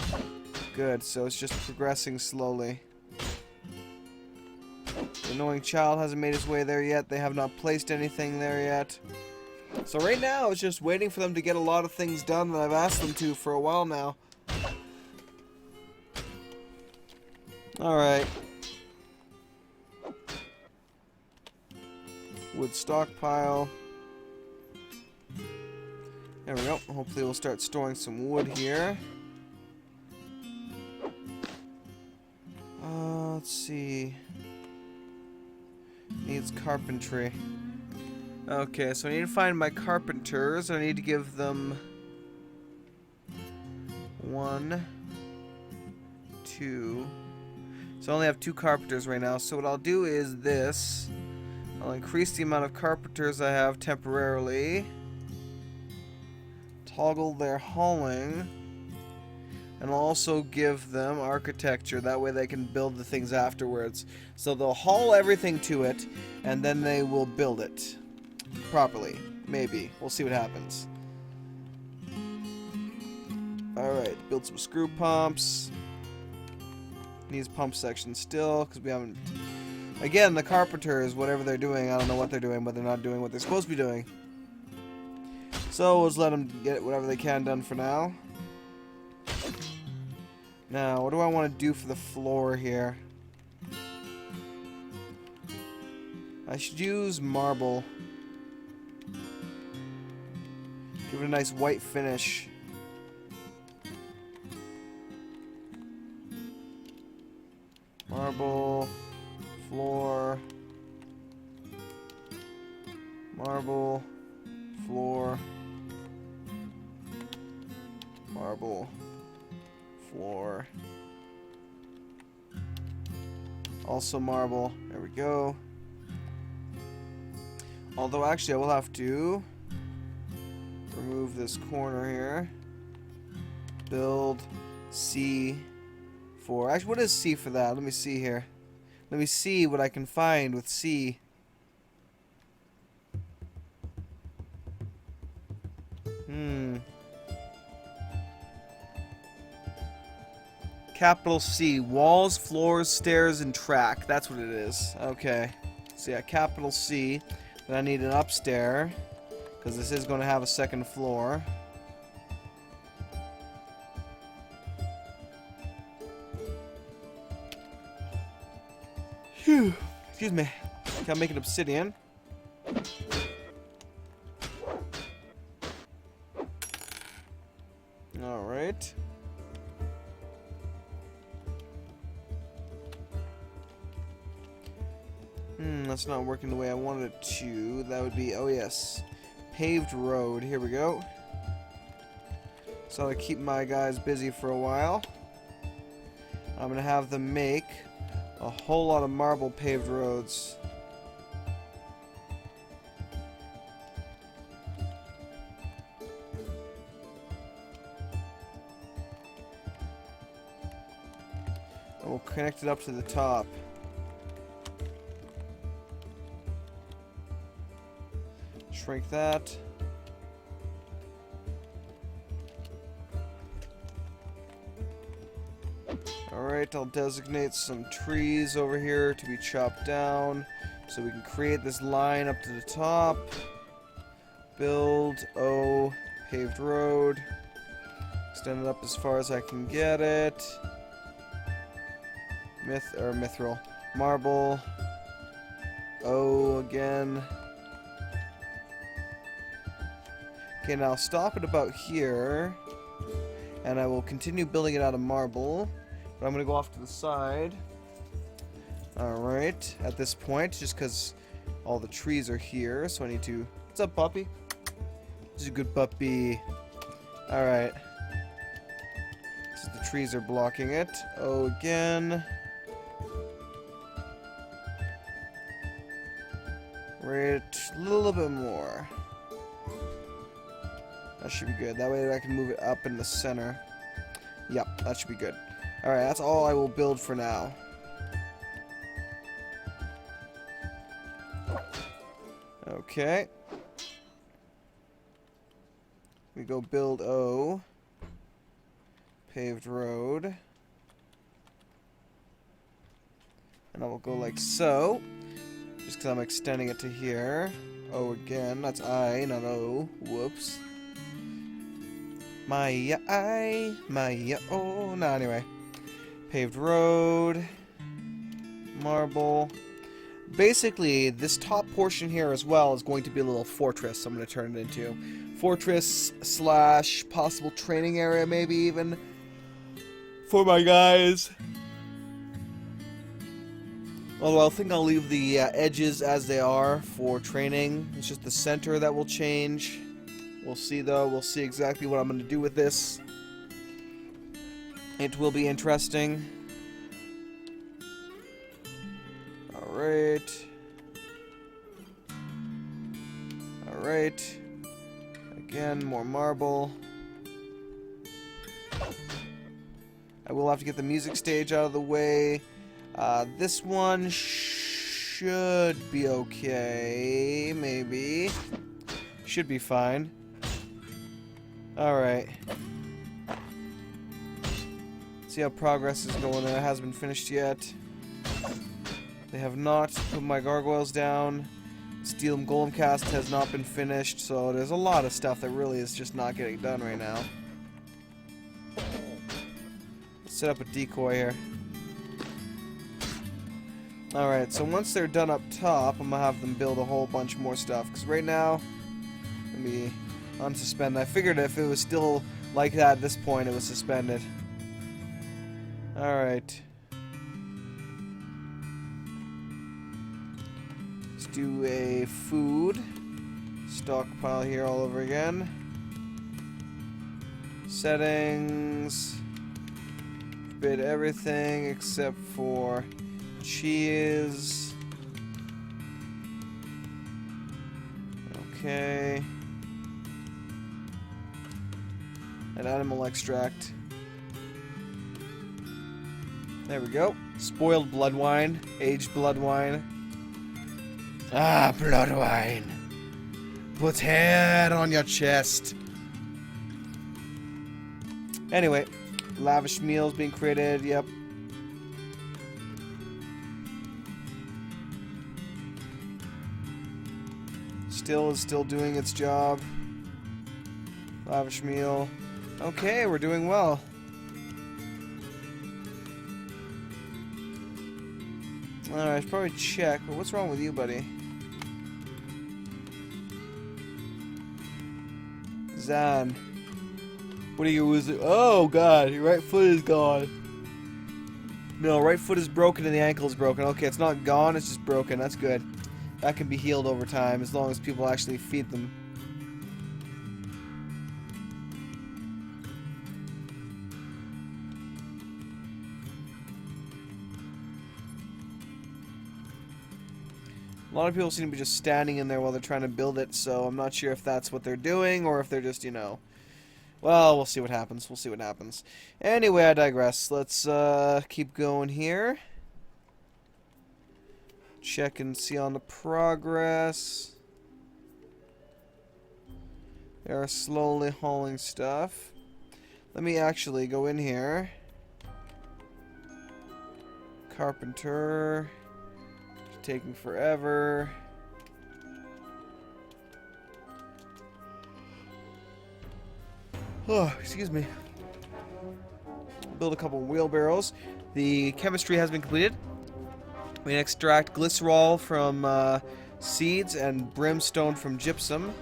Speaker 1: Good, so it's just progressing slowly. The annoying child hasn't made his way there yet. They have not placed anything there yet. So right now, it's just waiting for them to get a lot of things done that I've asked them to for a while now. Alright. Wood stockpile. There we go. Hopefully we'll start storing some wood here. Let's see. Needs carpentry. Okay, so I need to find my carpenters. I need to give them 1, 2. So I only have 2 carpenters right now. So what I'll do is this. I'll increase the amount of carpenters I have temporarily. Toggle their hauling. And I'll also give them architecture. That way they can build the things afterwards. So they'll haul everything to it, and then they will build it properly. Maybe. We'll see what happens. Alright, build some screw pumps. Needs pump section still, because we haven't... Again, the carpenters, whatever they're doing, I don't know what they're doing, but they're not doing what they're supposed to be doing. So we'll just let them get whatever they can done for now. Now, what do I want to do for the floor here? I should use marble. Give it a nice white finish. Marble, floor, marble, floor, marble, floor, also marble. There we go. Although actually I will have to remove this corner here. Build C for... Actually, what is C for that? Let me see here. Let me see what I can find with C. Capital C. Walls, floors, stairs, and track. That's what it is. Okay. So yeah, capital C. Then I need an upstairs, because this is going to have a second floor. Phew. Excuse me. Gotta make an obsidian. Alright. That's not working the way I wanted it to. That would be, oh yes, paved road. Here we go. So I keep my guys busy for a while. I'm gonna have them make a whole lot of marble paved roads. And we'll connect it up to the top. Shrink that. Alright, I'll designate some trees over here to be chopped down so we can create this line up to the top. Build O paved road. Extend it up as far as I can get it. Mithril. Marble. O again. Okay, now stop it about here. And I will continue building it out of marble. But I'm going to go off to the side. Alright, at this point, just because all the trees are here, so I need to... What's up, puppy? This is a good puppy. Alright. So the trees are blocking it. Oh, again. Right, a little bit more. That should be good. That way I can move it up in the center. Yep, that should be good. Alright, that's all I will build for now. Okay. We go build O. Paved road. And I will go like so. Just because I'm extending it to here. O again. That's I, not O. Whoops. My I. My O. No, anyway. Paved road. Marble. Basically, this top portion here as well is going to be a little fortress I'm going to turn it into. Fortress / possible training area, maybe even, for my guys. Although I think I'll leave the edges as they are for training. It's just the center that will change. We'll see, though. We'll see exactly what I'm going to do with this. It will be interesting. Alright. Alright. Again, more marble. I will have to get the music stage out of the way. This one should be okay. Maybe. Should be fine. Alright. See how progress is going there. It hasn't been finished yet. They have not put my gargoyles down. Steel and Golem cast has not been finished, so there's a lot of stuff that really is just not getting done right now. Let's set up a decoy here. Alright, so once they're done up top, I'm gonna have them build a whole bunch more stuff. Because right now, let me unsuspend. I figured if it was still like that at this point, it was suspended. Alright. Do a food stockpile here all over again. Settings. Forbid everything except for cheese. Okay. An animal extract. There we go. Spoiled blood wine. Aged blood wine. Ah, blood wine. Put hair on your chest. Anyway, lavish meals being created. Yep. Still doing its job. Lavish meal. Okay, we're doing well. Alright, I should probably check, but what's wrong with you, buddy? Zan. What are you using? Oh god, your right foot is gone. No, right foot is broken and the ankle is broken. Okay, it's not gone, it's just broken. That's good. That can be healed over time as long as people actually feed them. A lot of people seem to be just standing in there while they're trying to build it, so I'm not sure if that's what they're doing or if they're just, you know... Well, we'll see what happens. We'll see what happens. Anyway, I digress. Let's keep going here. Check and see on the progress. They are slowly hauling stuff. Let me actually go in here. Carpenter... Taking forever. Oh, excuse me. Build a couple wheelbarrows. The chemistry has been completed. We can extract glycerol from seeds and brimstone from gypsum.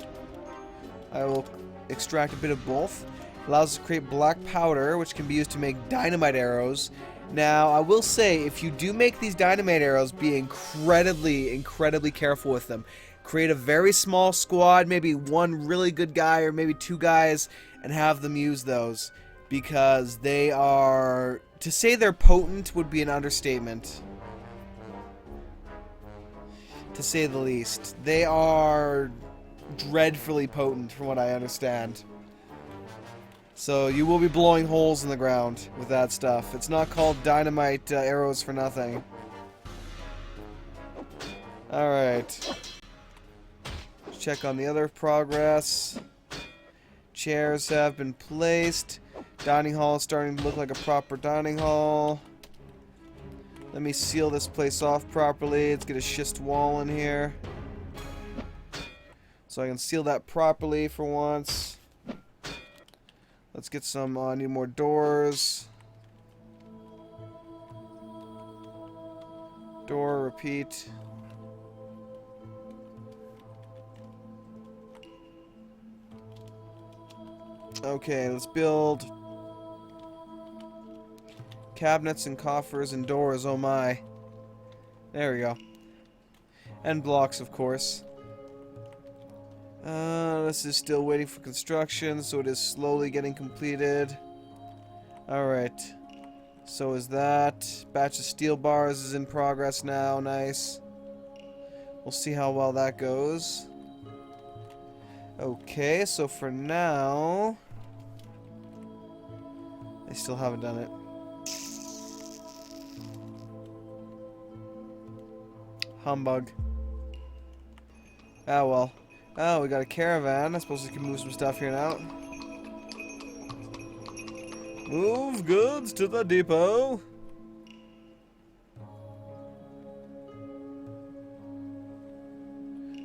Speaker 1: I will extract a bit of both. Allows us to create black powder, which can be used to make dynamite arrows. Now, I will say, if you do make these dynamite arrows, be incredibly, incredibly careful with them. Create a very small squad, maybe one really good guy or maybe two guys, and have them use those. Because they are... To say they're potent would be an understatement. To say the least. They are dreadfully potent, from what I understand. So you will be blowing holes in the ground with that stuff. It's not called dynamite arrows for nothing. Alright. Check on the other progress. Chairs have been placed. Dining hall is starting to look like a proper dining hall. Let me seal this place off properly. Let's get a schist wall in here. So I can seal that properly for once. Let's get some, need more doors. Door, repeat. Okay, let's build cabinets and coffers and doors, oh my. There we go. And blocks, of course. This is still waiting for construction, so it is slowly getting completed. Alright. So is that. Batch of steel bars is in progress now. Nice. We'll see how well that goes. Okay, so for now... I still haven't done it. Humbug. Ah, well. Oh, we got a caravan. I suppose we can move some stuff here now. Move goods to the depot.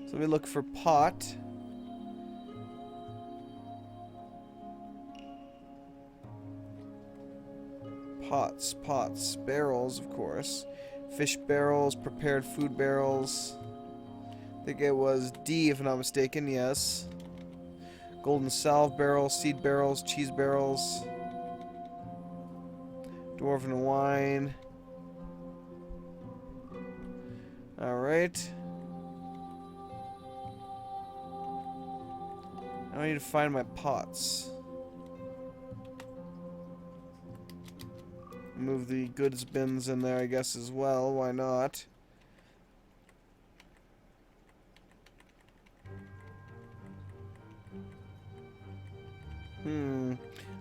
Speaker 1: So we look for pot. Pots. Barrels, of course. Fish barrels, prepared food barrels. I think it was D, if I'm not mistaken, yes. Golden salve barrels, seed barrels, cheese barrels. Dwarven wine. Alright. Now I need to find my pots. Move the goods bins in there, I guess, as well. Why not?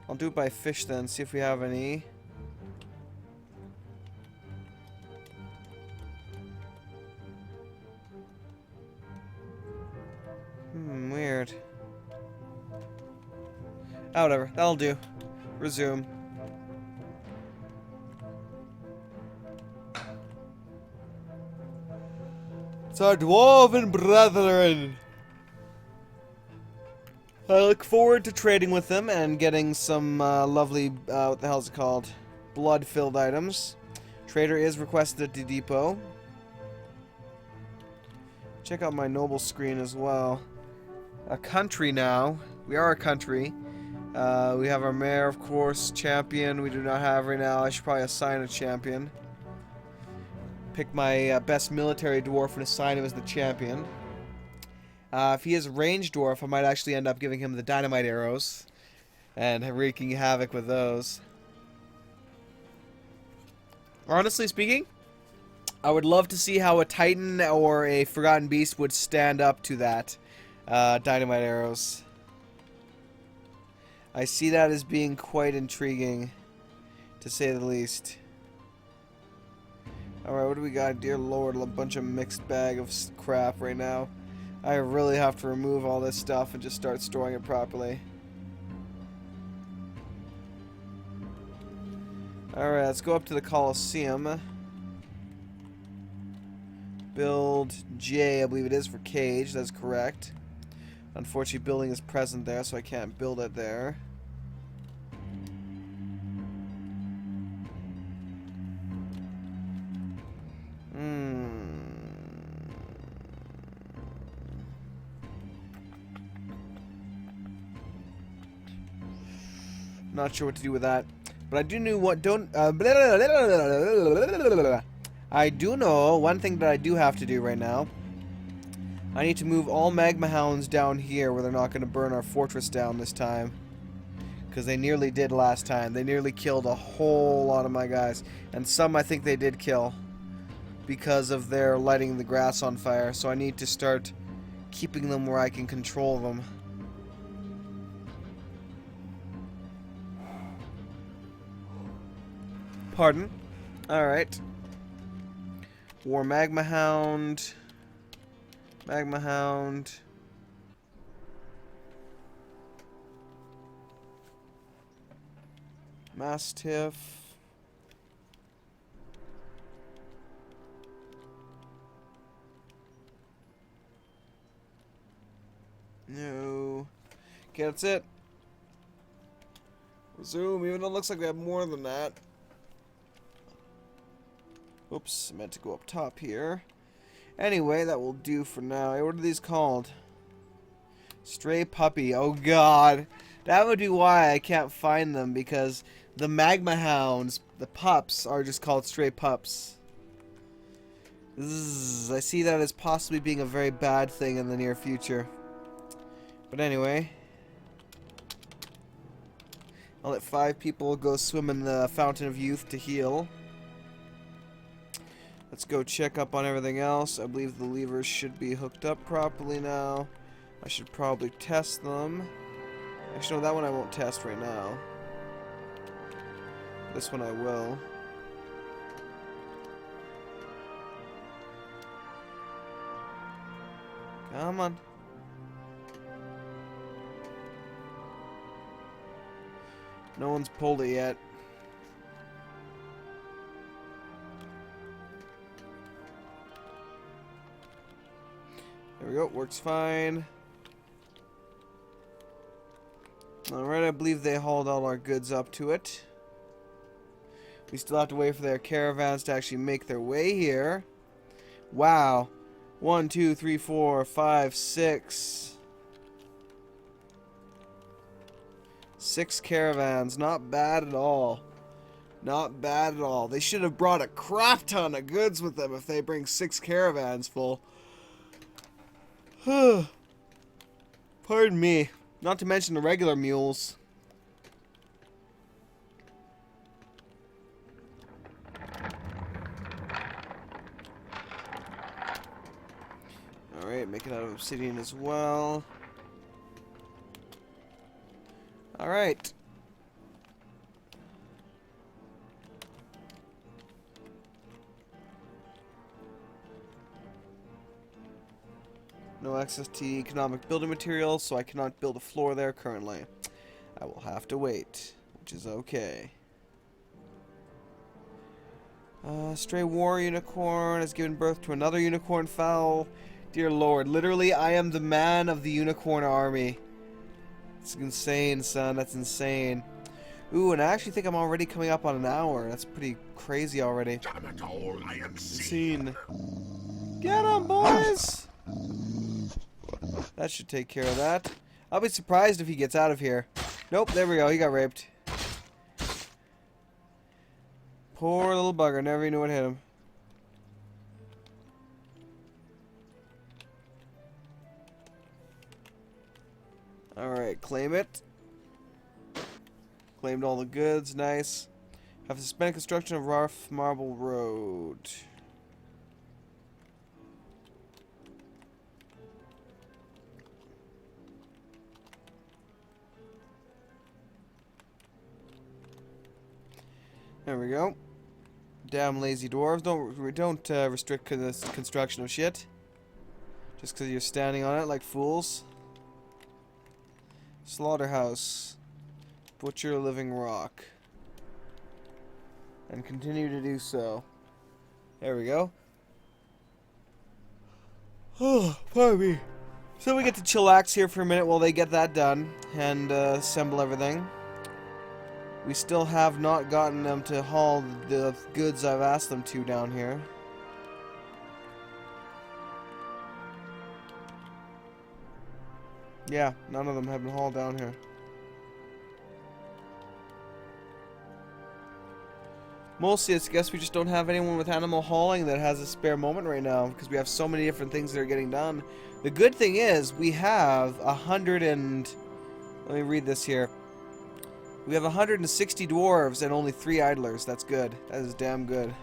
Speaker 1: I'll do it by fish then, see if we have any. Weird. Oh, whatever. That'll do. Resume. It's our dwarven brethren. I look forward to trading with them and getting some lovely, what the hell is it called? Blood-filled items. Trader is requested at the depot. Check out my noble screen as well. A country now. We are a country. We have our mayor, of course, champion. We do not have right now. I should probably assign a champion. Pick my best military dwarf and assign him as the champion. If he is a ranged dwarf, I might actually end up giving him the dynamite arrows and wreaking havoc with those. Honestly speaking, I would love to see how a titan or a forgotten beast would stand up to that dynamite arrows. I see that as being quite intriguing, to say the least. Alright, what do we got? Dear Lord, a bunch of mixed bag of crap right now. I really have to remove all this stuff and just start storing it properly. Alright, let's go up to the Colosseum. Build J, I believe it is, for cage. That's correct. Unfortunately, building is present there, so I can't build it there. Not sure what to do with that. But I do know what don't. I do know one thing that I do have to do right now. I need to move all magma hounds down here where they're not going to burn our fortress down this time. Because they nearly did last time. They nearly killed a whole lot of my guys. And some I think they did kill. Because of their lighting the grass on fire. So I need to start keeping them where I can control them. Pardon? Alright. War Magma Hound. Magma Hound. Mastiff. No. Okay, that's it. Resume, even though it looks like we have more than that. Oops, I meant to go up top here. Anyway, that will do for now. Hey, what are these called? Stray puppy. Oh god. That would be why I can't find them, because the magma hounds, the pups, are just called stray pups. I see that as possibly being a very bad thing in the near future. But anyway, I'll let 5 people go swim in the Fountain of Youth to heal. Let's go check up on everything else. I believe the levers should be hooked up properly now. I should probably test them. Actually, no, that one I won't test right now. This one I will. Come on. No one's pulled it yet. There we go, works fine. Alright, I believe they hauled all our goods up to it. We still have to wait for their caravans to actually make their way here. Wow. 1, 2, 3, 4, 5, 6. 6 caravans. Not bad at all. Not bad at all. They should have brought a crap ton of goods with them if they bring 6 caravans full. Pardon me. Not to mention the regular mules. Alright, make it out of obsidian as well. Alright. No access to economic building materials, so I cannot build a floor there currently. I will have to wait, which is okay. Stray war unicorn has given birth to another unicorn fowl. Dear Lord, literally, I am the man of the unicorn army. It's insane, son. That's insane. Ooh, and I actually think I'm already coming up on an hour. That's pretty crazy already.
Speaker 2: Damn it all, I am
Speaker 1: Scene. Get 'em, boys! That should take care of that. I'll be surprised if he gets out of here. Nope, there we go. He got raped. Poor little bugger. Never even knew what hit him. Alright, claim it. Claimed all the goods. Nice. Have suspended construction of Rough Marble Road. There we go. Damn lazy dwarves. Don't restrict the construction of shit. Just because you're standing on it like fools. Slaughterhouse. Butcher living rock. And continue to do so. There we go. Oh, pardon me. So we get to chillax here for a minute while they get that done. And assemble everything. We still have not gotten them to haul the goods I've asked them to down here. Yeah, none of them have been hauled down here. Mostly, I guess we just don't have anyone with animal hauling that has a spare moment right now, because we have so many different things that are getting done. The good thing is, we have 100 and... Let me read this here. We have 160 dwarves and only 3 idlers. That's good. That is damn good.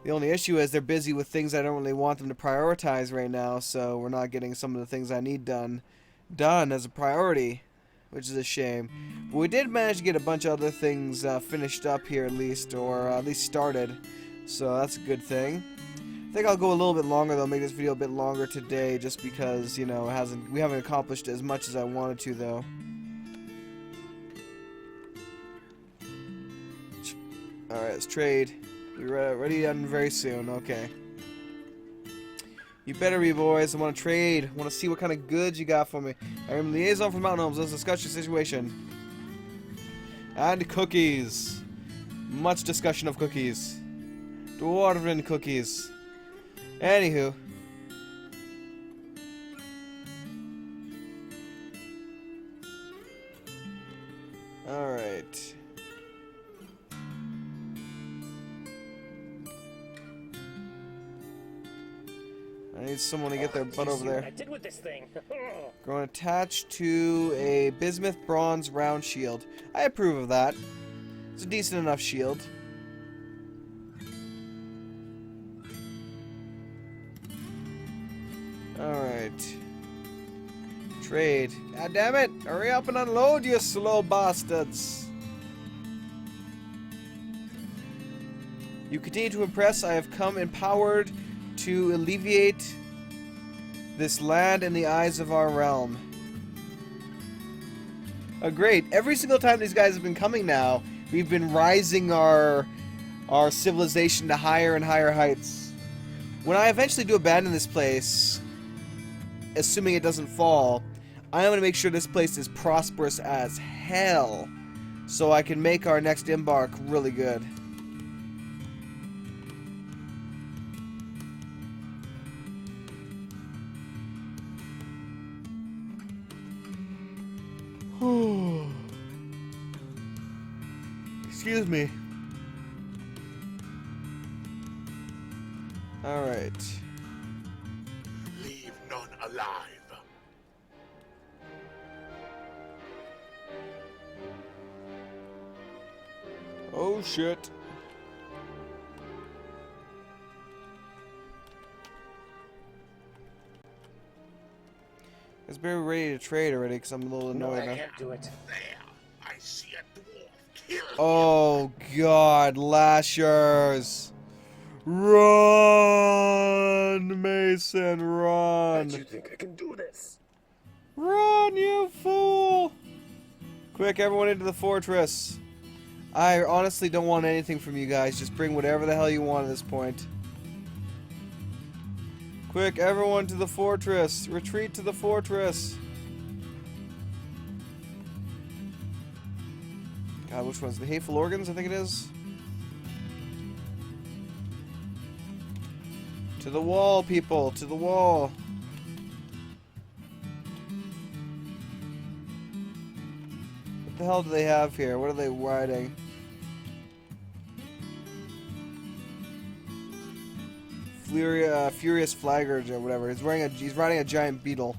Speaker 1: The only issue is they're busy with things I don't really want them to prioritize right now, so we're not getting some of the things I need done as a priority, which is a shame. But we did manage to get a bunch of other things finished up here at least, or at least started, so that's a good thing. I think I'll go a little bit longer though, make this video a bit longer today, just because, you know, we haven't accomplished as much as I wanted to though. Alright, let's trade. We're ready done very soon. Okay. You better be, boys. I want to trade. I want to see what kind of goods you got for me. I am liaison for Mountain Homes. Let's discuss your situation. And cookies. Much discussion of cookies. Dwarven cookies. Anywho. Alright. I need someone to get their butt over there.
Speaker 2: I did with this thing.
Speaker 1: Going to attach to a bismuth bronze round shield. I approve of that. It's a decent enough shield. Alright. Trade. God damn it! Hurry up and unload, you slow bastards! You continue to impress. I have come empowered to alleviate this land in the eyes of our realm. Oh great, every single time these guys have been coming now, we've been rising our civilization to higher and higher heights. When I eventually do abandon this place, assuming it doesn't fall, I'm going to make sure this place is prosperous as hell, so I can make our next embark really good. Excuse me. Alright.
Speaker 3: Leave none alive.
Speaker 1: Oh shit. It's very ready to trade already because I'm a little
Speaker 2: No,
Speaker 1: annoyed
Speaker 2: I
Speaker 1: now.
Speaker 2: can't do it.
Speaker 3: There, I see a dwarf. Kill him.
Speaker 1: Oh god, lashers. Run, Mason, run.
Speaker 2: Do you think I can do this?
Speaker 1: Run, you fool! Quick, everyone into the fortress. I honestly don't want anything from you guys. Just bring whatever the hell you want at this point. Quick, everyone to the fortress. Retreat to the fortress. God, which one's the hateful organs? I think it is. To the wall, people. To the wall. What the hell do they have here? What are they riding? Furious Flaggard or whatever. He's riding a giant beetle.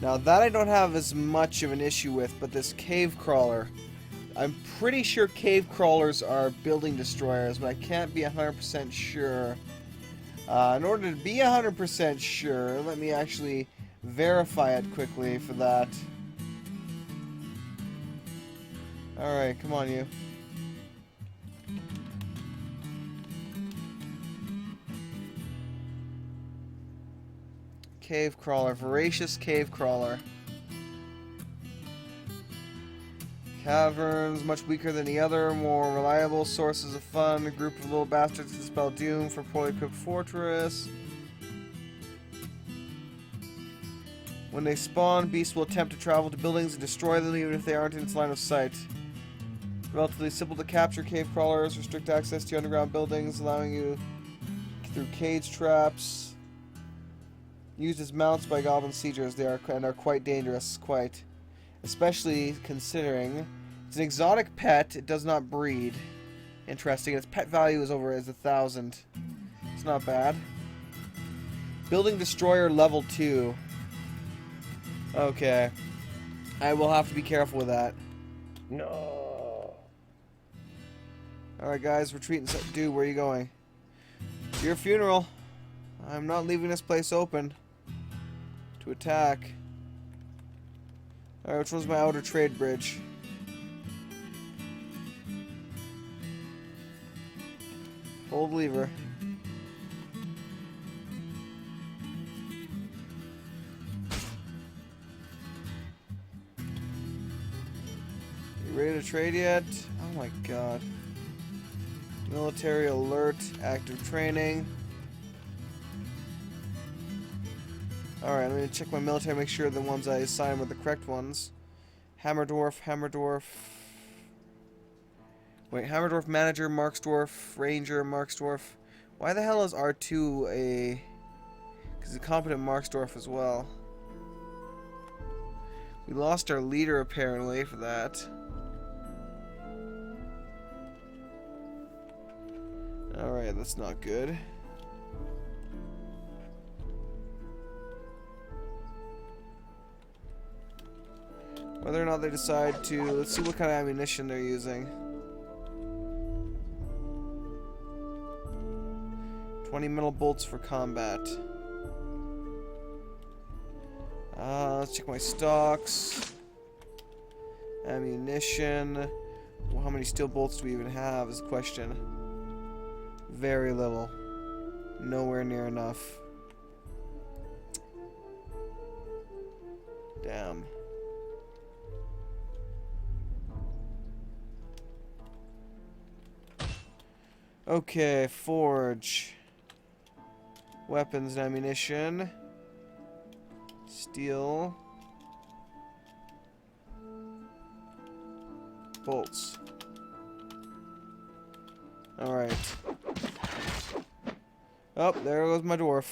Speaker 1: Now that I don't have as much of an issue with, but this cave crawler. I'm pretty sure cave crawlers are building destroyers, but I can't be 100% sure. In order to be 100% sure, let me actually verify it quickly for that. Alright, come on you. Cave crawler, voracious cave crawler. Caverns, much weaker than the other, more reliable sources of fun. A group of little bastards to dispel doom for poorly equipped fortress. When they spawn, beasts will attempt to travel to buildings and destroy them even if they aren't in its line of sight. Relatively simple to capture cave crawlers, restrict access to underground buildings, allowing you through cage traps. Used as mounts by goblin siegers, they are quite dangerous, especially considering It's an exotic pet. It does not breed. Interesting. Its pet value is over 1,000. It's not bad. Building destroyer level 2. Okay. I will have to be careful with that.
Speaker 2: No.
Speaker 1: Alright guys, retreat. Dude, where are you going? To your funeral. I'm not leaving this place open to attack. Alright, which one's my outer trade bridge? Hold lever. You ready to trade yet? Oh my god. Military alert, active training. Alright, let me check my military, make sure the ones I assign were the correct ones. Hammer Dwarf. Wait, Hammer Dwarf Manager, Marksdwarf, Ranger, Marksdwarf. Why the hell is R2 a... Because he's a competent Marksdwarf as well. We lost our leader apparently for that. Alright, that's not good. Whether or not they decide to... Let's see what kind of ammunition they're using. 20 metal bolts for combat. Let's check my stocks. Ammunition. Well, how many steel bolts do we even have is the question. Very little. Nowhere near enough. Damn. Okay, forge. Weapons and ammunition. Steel. Bolts. Alright. Oh, there goes my dwarf.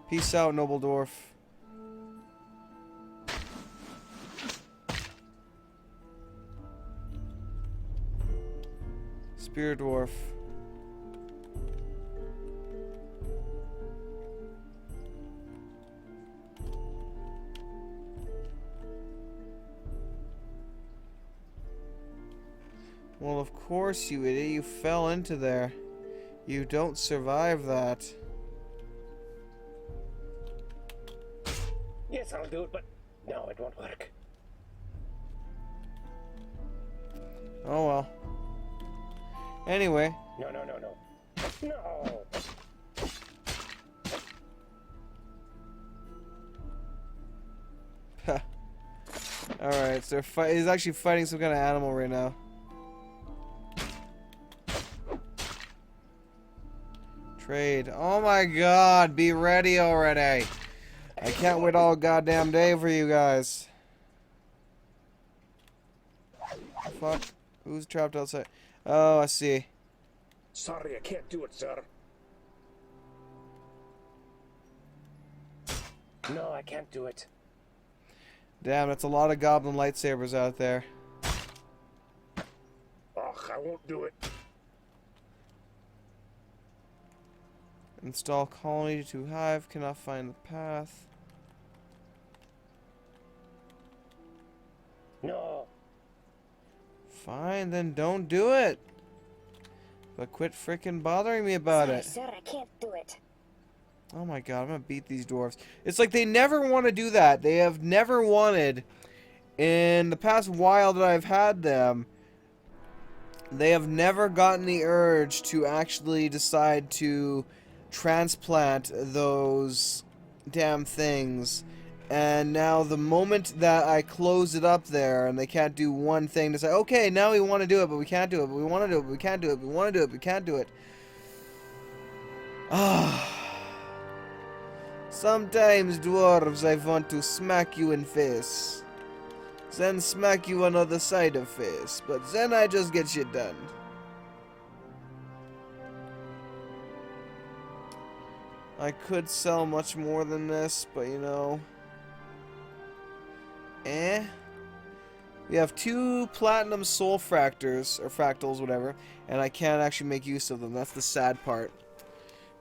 Speaker 1: Peace out, noble dwarf. Spear dwarf. Well, of course, you idiot. You fell into there. You don't survive that.
Speaker 2: Yes, I'll do it, but no, it won't work.
Speaker 1: Oh well. Anyway.
Speaker 2: No. No!
Speaker 1: Alright, so he's actually fighting some kind of animal right now. Trade. Oh my god, be ready already. I can't wait all goddamn day for you guys. Fuck. Who's trapped outside? Oh, I see.
Speaker 2: Sorry, I can't do it, sir. No, I can't do it.
Speaker 1: Damn, that's a lot of goblin lightsabers out there.
Speaker 2: Ugh, I won't do it.
Speaker 1: Install colony to hive. Cannot find the path.
Speaker 2: No.
Speaker 1: Fine, then don't do it. But quit freaking bothering me about
Speaker 4: Sorry,
Speaker 1: it.
Speaker 4: sir, I can't do it.
Speaker 1: Oh my god, I'm gonna beat these dwarves. It's like they never want to do that. They have never wanted, in the past while that I've had them, they have never gotten the urge to actually decide to transplant those damn things. And now the moment that I close it up there and they can't do one thing to say, okay, now we want to do it, but we can't do it, but we want to do it, but we can't do it, but we want to do it, but we can't do it. Ah. Sometimes, dwarves, I want to smack you in face. Then smack you another side of face. But then I just get shit done. I could sell much more than this, but you know. We have 2 platinum soul fractors, or fractals, whatever, and I can't actually make use of them. That's the sad part.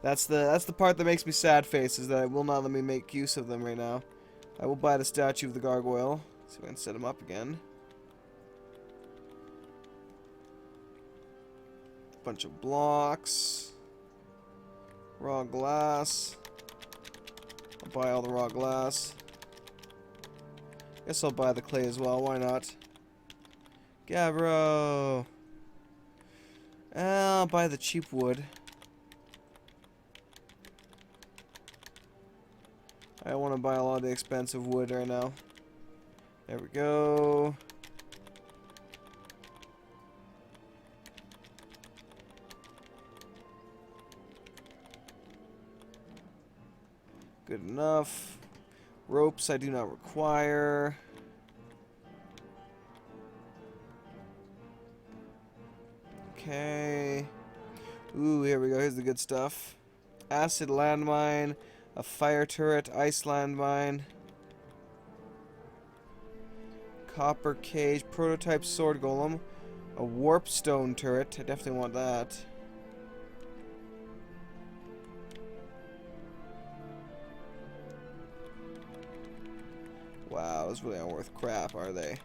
Speaker 1: That's the part that makes me sad face, is that it will not let me make use of them right now. I will buy the statue of the gargoyle, so we can set him up again. Bunch of blocks. Raw glass. I'll buy all the raw glass. Guess I'll buy the clay as well, why not? Gabbro! I'll buy the cheap wood. I don't want to buy a lot of the expensive wood right now. There we go. Good enough. Ropes I do not require. Okay. Ooh, here we go. Here's the good stuff. Acid landmine, a fire turret, ice landmine, copper cage, prototype sword golem, a warp stone turret. I definitely want that. Wow, those really aren't worth crap, are they?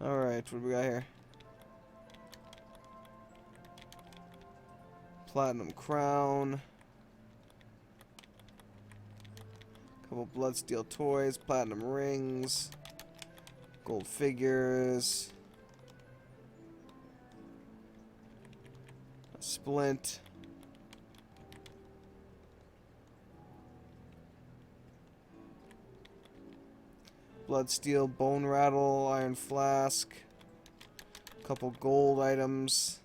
Speaker 1: Alright, what do we got here? Platinum crown. Couple bloodsteel toys, platinum rings, gold figures, a splint. Bloodsteel, bone rattle, iron flask, couple gold items,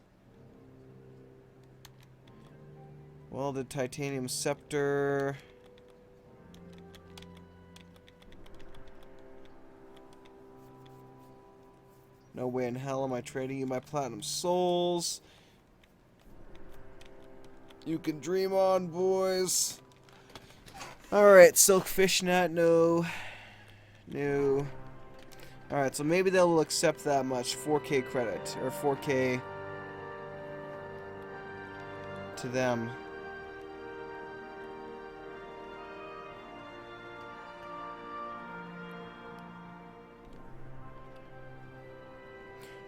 Speaker 1: welded titanium scepter, no way in hell am I trading you my platinum souls. You can dream on, boys. Alright, silk fishnet, no. No. Alright, so maybe they will accept that much. 4K credit. Or 4K to them.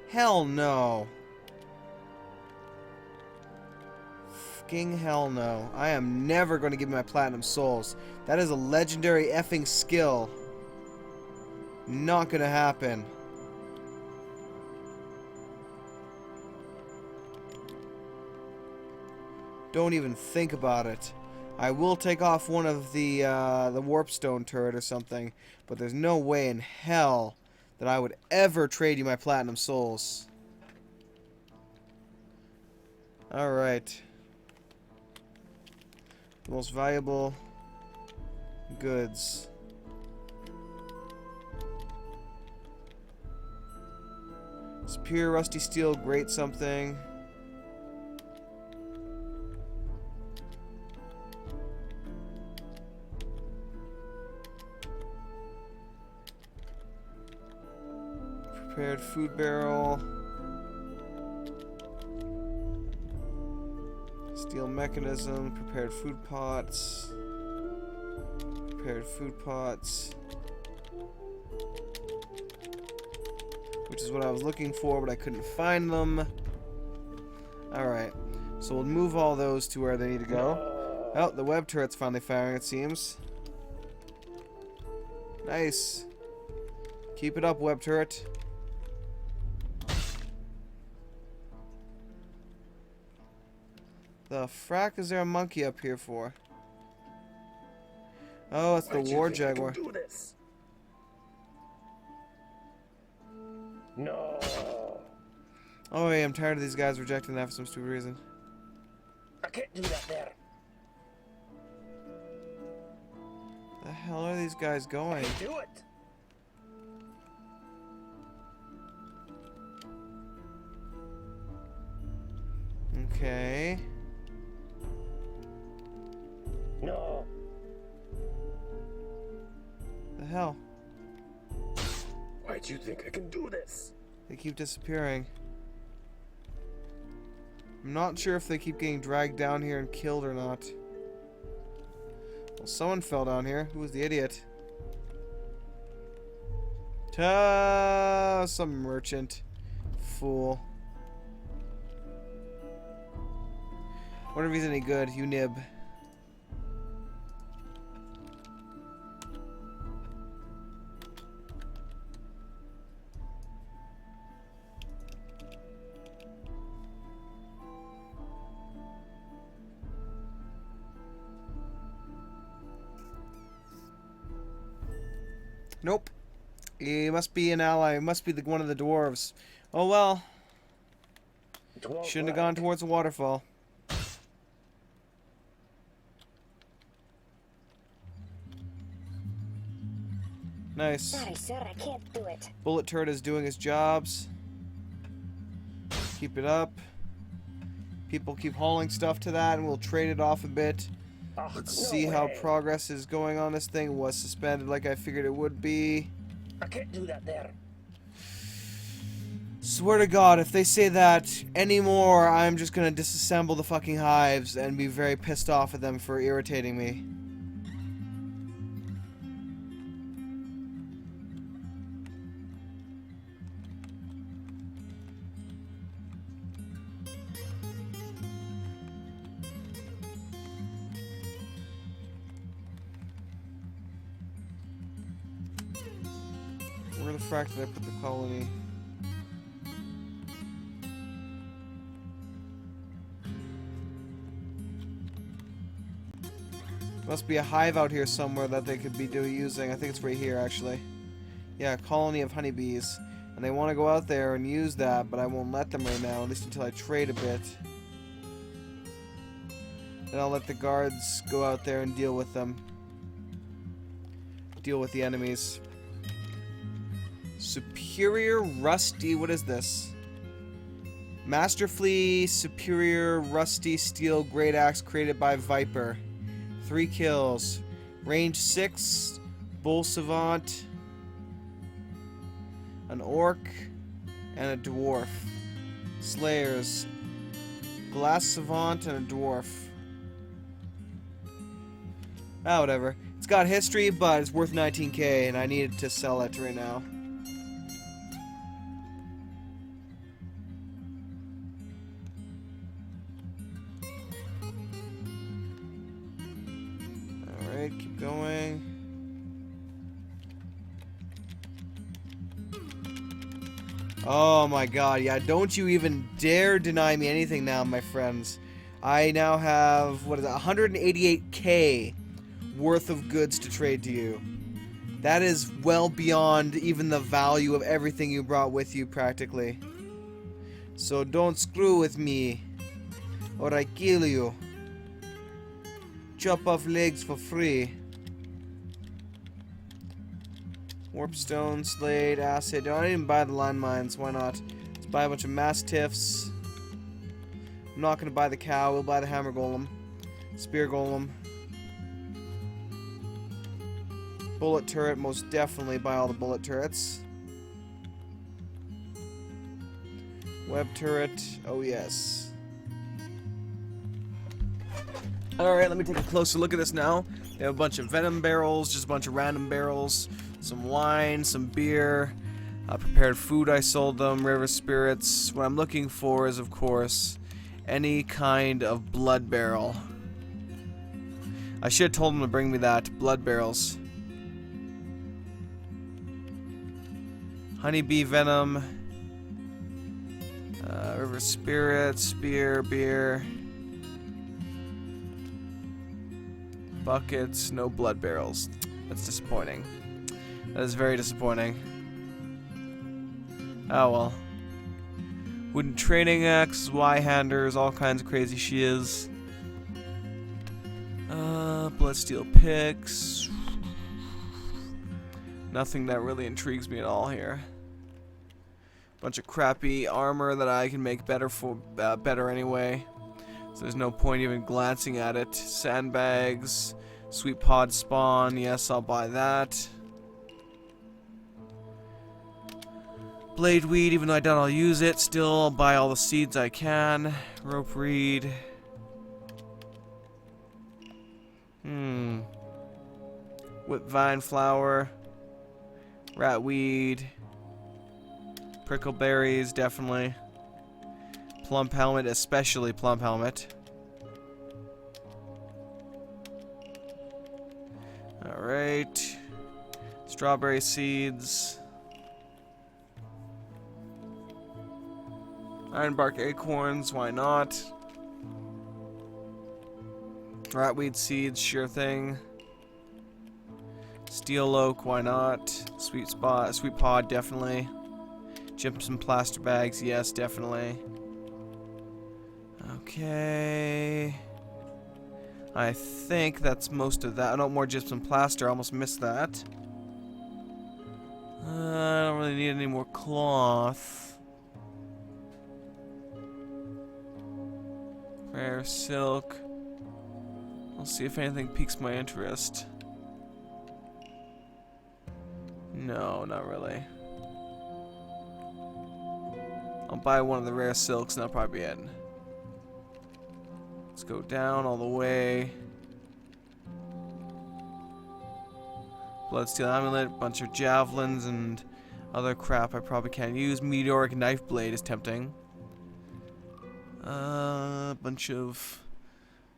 Speaker 1: Hell no. Fucking hell no. I am never going to give my platinum souls. That is a legendary effing skill. Not gonna happen. Don't even think about it. I will take off one of the warpstone turret or something, but there's no way in hell that I would ever trade you my platinum souls. Alright. The most valuable goods. It's pure rusty steel, great something. Prepared food barrel. Steel mechanism, prepared food pots. Prepared food pots. Which is what I was looking for, but I couldn't find them. Alright, so we'll move all those to where they need to go. Oh, the web turret's finally firing, it seems. Nice. Keep it up, web turret. The frack is there a monkey up here for? Oh, it's the war jaguar.
Speaker 2: No.
Speaker 1: Oh, yeah, I'm tired of these guys rejecting that for some stupid reason.
Speaker 2: I can't do that there.
Speaker 1: The hell are these guys going?
Speaker 2: Do it.
Speaker 1: Okay.
Speaker 2: No.
Speaker 1: hell?
Speaker 2: Why do you think I can do this?
Speaker 1: They keep disappearing. I'm not sure if they keep getting dragged down here and killed or not. Well, someone fell down here. Who was the idiot? Some merchant. Fool. Wonder if he's any good. You nib. Nope. He must be an ally. He must be one of the dwarves. Oh well. Shouldn't have gone towards the waterfall. Nice.
Speaker 4: Sorry, sir, I can't do it.
Speaker 1: Bullet turret is doing his jobs. Keep it up. People keep hauling stuff to that, and we'll trade it off a bit. Let's see how progress is going on this thing. It was suspended like I figured it would be.
Speaker 2: I can't do that there.
Speaker 1: Swear to God, if they say that anymore, I'm just gonna disassemble the fucking hives and be very pissed off at them for irritating me. Where the frack did I put the colony? Must be a hive out here somewhere that they could be using. I think it's right here, actually. Yeah, a colony of honeybees. And they want to go out there and use that, but I won't let them right now, at least until I trade a bit. Then I'll let the guards go out there and deal with them. Deal with the enemies. Superior Rusty, what is this? Masterfully Superior Rusty Steel Great Axe created by Viper. 3 kills. Range 6. Bull Savant. An Orc. And a Dwarf. Slayers. Glass Savant and a Dwarf. Ah, whatever. It's got history, but it's worth 19k, and I needed to sell it right now. Alright, keep going. Oh my god, yeah, don't you even dare deny me anything now, my friends. I now have, what is it, 188k worth of goods to trade to you. That is well beyond even the value of everything you brought with you, practically. So don't screw with me, or I kill you. Chop off legs for free. Warpstone, Slade, Acid. I didn't buy the landmines. Why not? Let's buy a bunch of Mastiffs. I'm not going to buy the cow. We'll buy the Hammer Golem. Spear Golem. Bullet Turret. Most definitely buy all the bullet turrets. Web Turret. Oh, yes. Alright, let me take a closer look at this now. They have a bunch of venom barrels, just a bunch of random barrels, some wine, some beer, prepared food I sold them, river spirits. What I'm looking for is, of course, any kind of blood barrel. I should have told them to bring me that. Blood barrels. Honeybee venom, river spirits, spear, beer. Buckets, no blood barrels. That's disappointing. That is very disappointing. Oh well. Wooden training axe, Y-handers, all kinds of crazy shiz. Bloodsteel picks. Nothing that really intrigues me at all here. Bunch of crappy armor that I can make better anyway. So there's no point even glancing at it. Sandbags, sweet pod spawn, yes, I'll buy that. Blade weed, even though I doubt I'll use it, still I'll buy all the seeds I can. Rope reed. Whipvine flower. Ratweed. Prickleberries, definitely. Plump helmet, especially plump helmet. Alright. Strawberry seeds. Ironbark acorns, why not? Ratweed seeds, sure thing. Steel oak, why not? Sweet pod, definitely. Gypsum plaster bags, yes, definitely. Okay. I think that's most of that. No more gypsum plaster, I almost missed that. I don't really need any more cloth. Rare silk. I'll see if anything piques my interest. No, not really. I'll buy one of the rare silks and that'll probably be it. Let's go down all the way. Bloodsteel amulet, bunch of javelins and other crap I probably can't use. Meteoric knife blade is tempting. Bunch of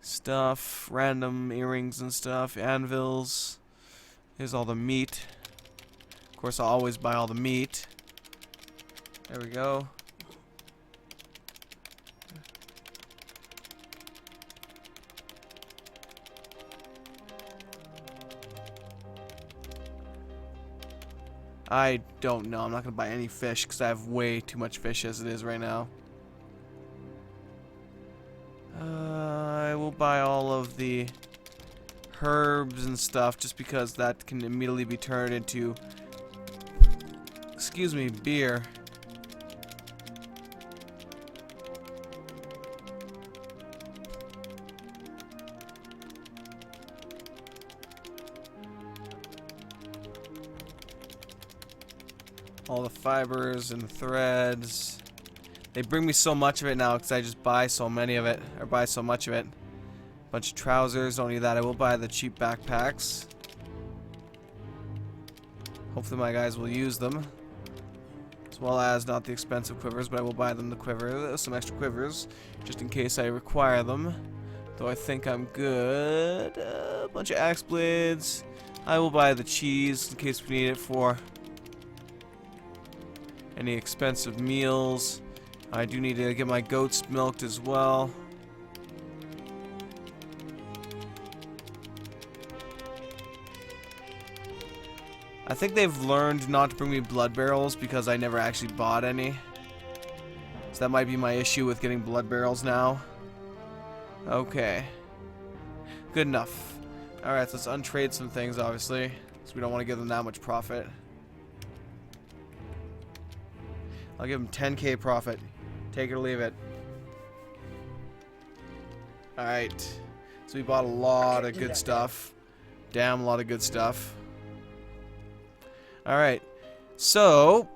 Speaker 1: stuff, random earrings and stuff, anvils. Here's all the meat. Of course, I'll always buy all the meat. There we go. I don't know. I'm not going to buy any fish because I have way too much fish as it is right now. I will buy all of the herbs and stuff just because that can immediately be turned into, excuse me, beer. All the fibers and threads. They bring me so much of it now because I just buy so many of it, or buy so much of it. Bunch of trousers, don't need that. I will buy the cheap backpacks. Hopefully my guys will use them. As well as not the expensive quivers, but I will buy them the quiver, some extra quivers, just in case I require them. Though I think I'm good. A bunch of axe blades. I will buy the cheese in case we need it for any expensive meals. I do need to get my goats milked as well. I think they've learned not to bring me blood barrels because I never actually bought any. So that might be my issue with getting blood barrels now. Okay. Good enough. Alright, so let's untrade some things, obviously. Because we don't want to give them that much profit. I'll give them 10k profit. Take it or leave it. Alright. So we bought a lot of good stuff. Damn lot of good stuff. Alright. So,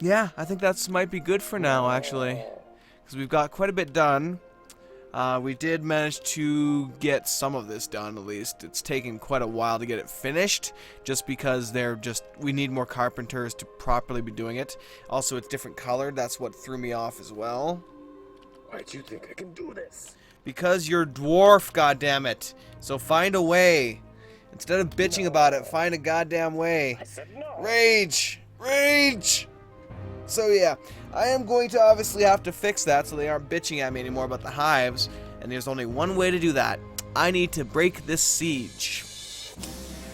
Speaker 1: yeah, I think that's might be good for now, actually. Because we've got quite a bit done. We did manage to get some of this done, at least. It's taken quite a while to get it finished, just because we need more carpenters to properly be doing it. Also, it's different colored. That's what threw me off as well.
Speaker 2: Why'd you think I can do this?
Speaker 1: Because you're dwarf, goddammit. So find a way. Instead of bitching about it, find a goddamn way.
Speaker 2: I said no.
Speaker 1: Rage! Rage! So yeah, I am going to obviously have to fix that so they aren't bitching at me anymore about the hives. And there's only one way to do that. I need to break this siege.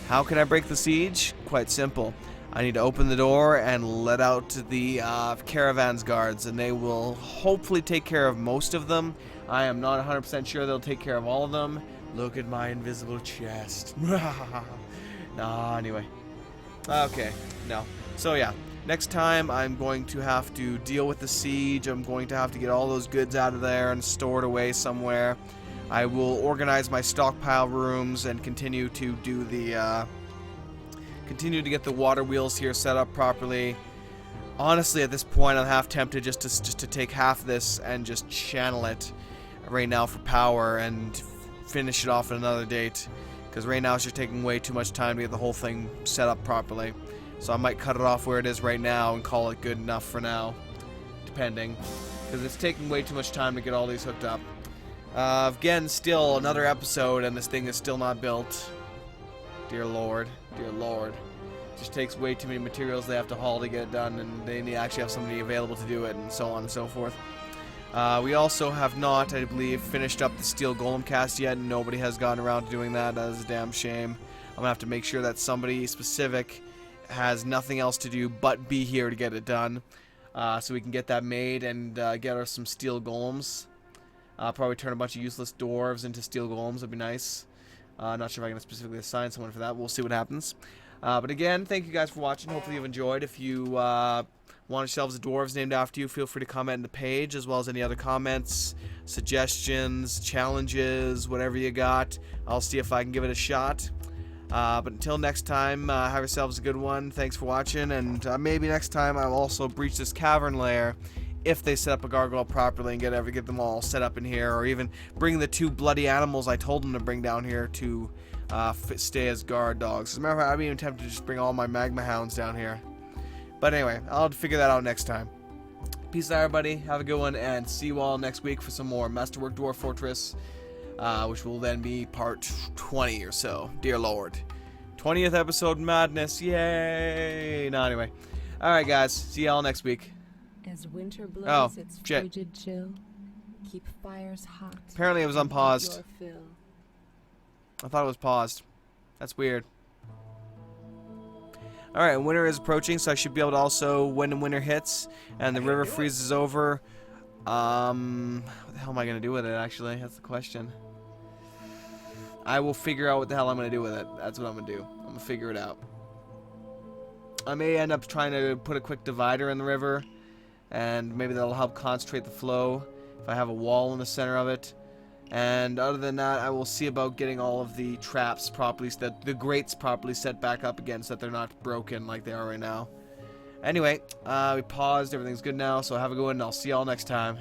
Speaker 1: How can I break the siege? Quite simple. I need to open the door and let out the caravan's guards, and they will hopefully take care of most of them. I am not 100% sure they'll take care of all of them. Look at my invisible chest. Nah, anyway. Okay, no. So yeah, next time I'm going to have to deal with the siege. I'm going to have to get all those goods out of there and store it away somewhere. I will organize my stockpile rooms and continue to do the continue to get the water wheels here set up properly. Honestly, at this point, I'm half tempted just to take half of this and just channel it right now for power and finish it off at another date. Because right now it's just taking way too much time to get the whole thing set up properly. So I might cut it off where it is right now and call it good enough for now. Depending. Because it's taking way too much time to get all these hooked up. Again, still another episode and this thing is still not built. Dear Lord. Dear Lord. Just takes way too many materials they have to haul to get it done, and they need to actually have somebody available to do it, and so on and so forth. We also have not, I believe, finished up the steel golem cast yet, and nobody has gotten around to doing that. That is a damn shame. I'm gonna have to make sure that somebody specific has nothing else to do but be here to get it done, so we can get that made and get us some steel golems. Probably turn a bunch of useless dwarves into steel golems. That'd be nice. Not sure if I can specifically assign someone for that. We'll see what happens. But again, thank you guys for watching. Hopefully you've enjoyed. If you want yourselves a dwarves named after you, feel free to comment in the page, as well as any other comments, suggestions, challenges, whatever you got. I'll see if I can give it a shot. But until next time, have yourselves a good one. Thanks for watching, and maybe next time I'll also breach this cavern lair if they set up a gargoyle properly and get them all set up in here, or even bring the 2 bloody animals I told them to bring down here to stay as guard dogs. As a matter of fact, I'm even tempted to just bring all my magma hounds down here. But anyway, I'll figure that out next time. Peace out, everybody. Have a good one, and see you all next week for some more Masterwork Dwarf Fortress, which will then be part 20 or so. Dear Lord. 20th episode madness. Yay! No, anyway. Alright, guys. See y'all next week.
Speaker 5: As winter blows its
Speaker 1: shit.
Speaker 5: frigid chill, keep fires hot.
Speaker 1: Apparently it was unpaused.
Speaker 5: Your fill.
Speaker 1: I thought it was paused. That's weird. Alright, winter is approaching, so I should be able to also, when winter hits and the river freezes over, what the hell am I going to do with it, actually? That's the question. I will figure out what the hell I'm going to do with it. That's what I'm going to do. I'm going to figure it out. I may end up trying to put a quick divider in the river, and maybe that'll help concentrate the flow if I have a wall in the center of it. And other than that, I will see about getting all of the traps properly, the grates properly set back up again so that they're not broken like they are right now. Anyway, we paused. Everything's good now, so have a good one, and I'll see y'all next time.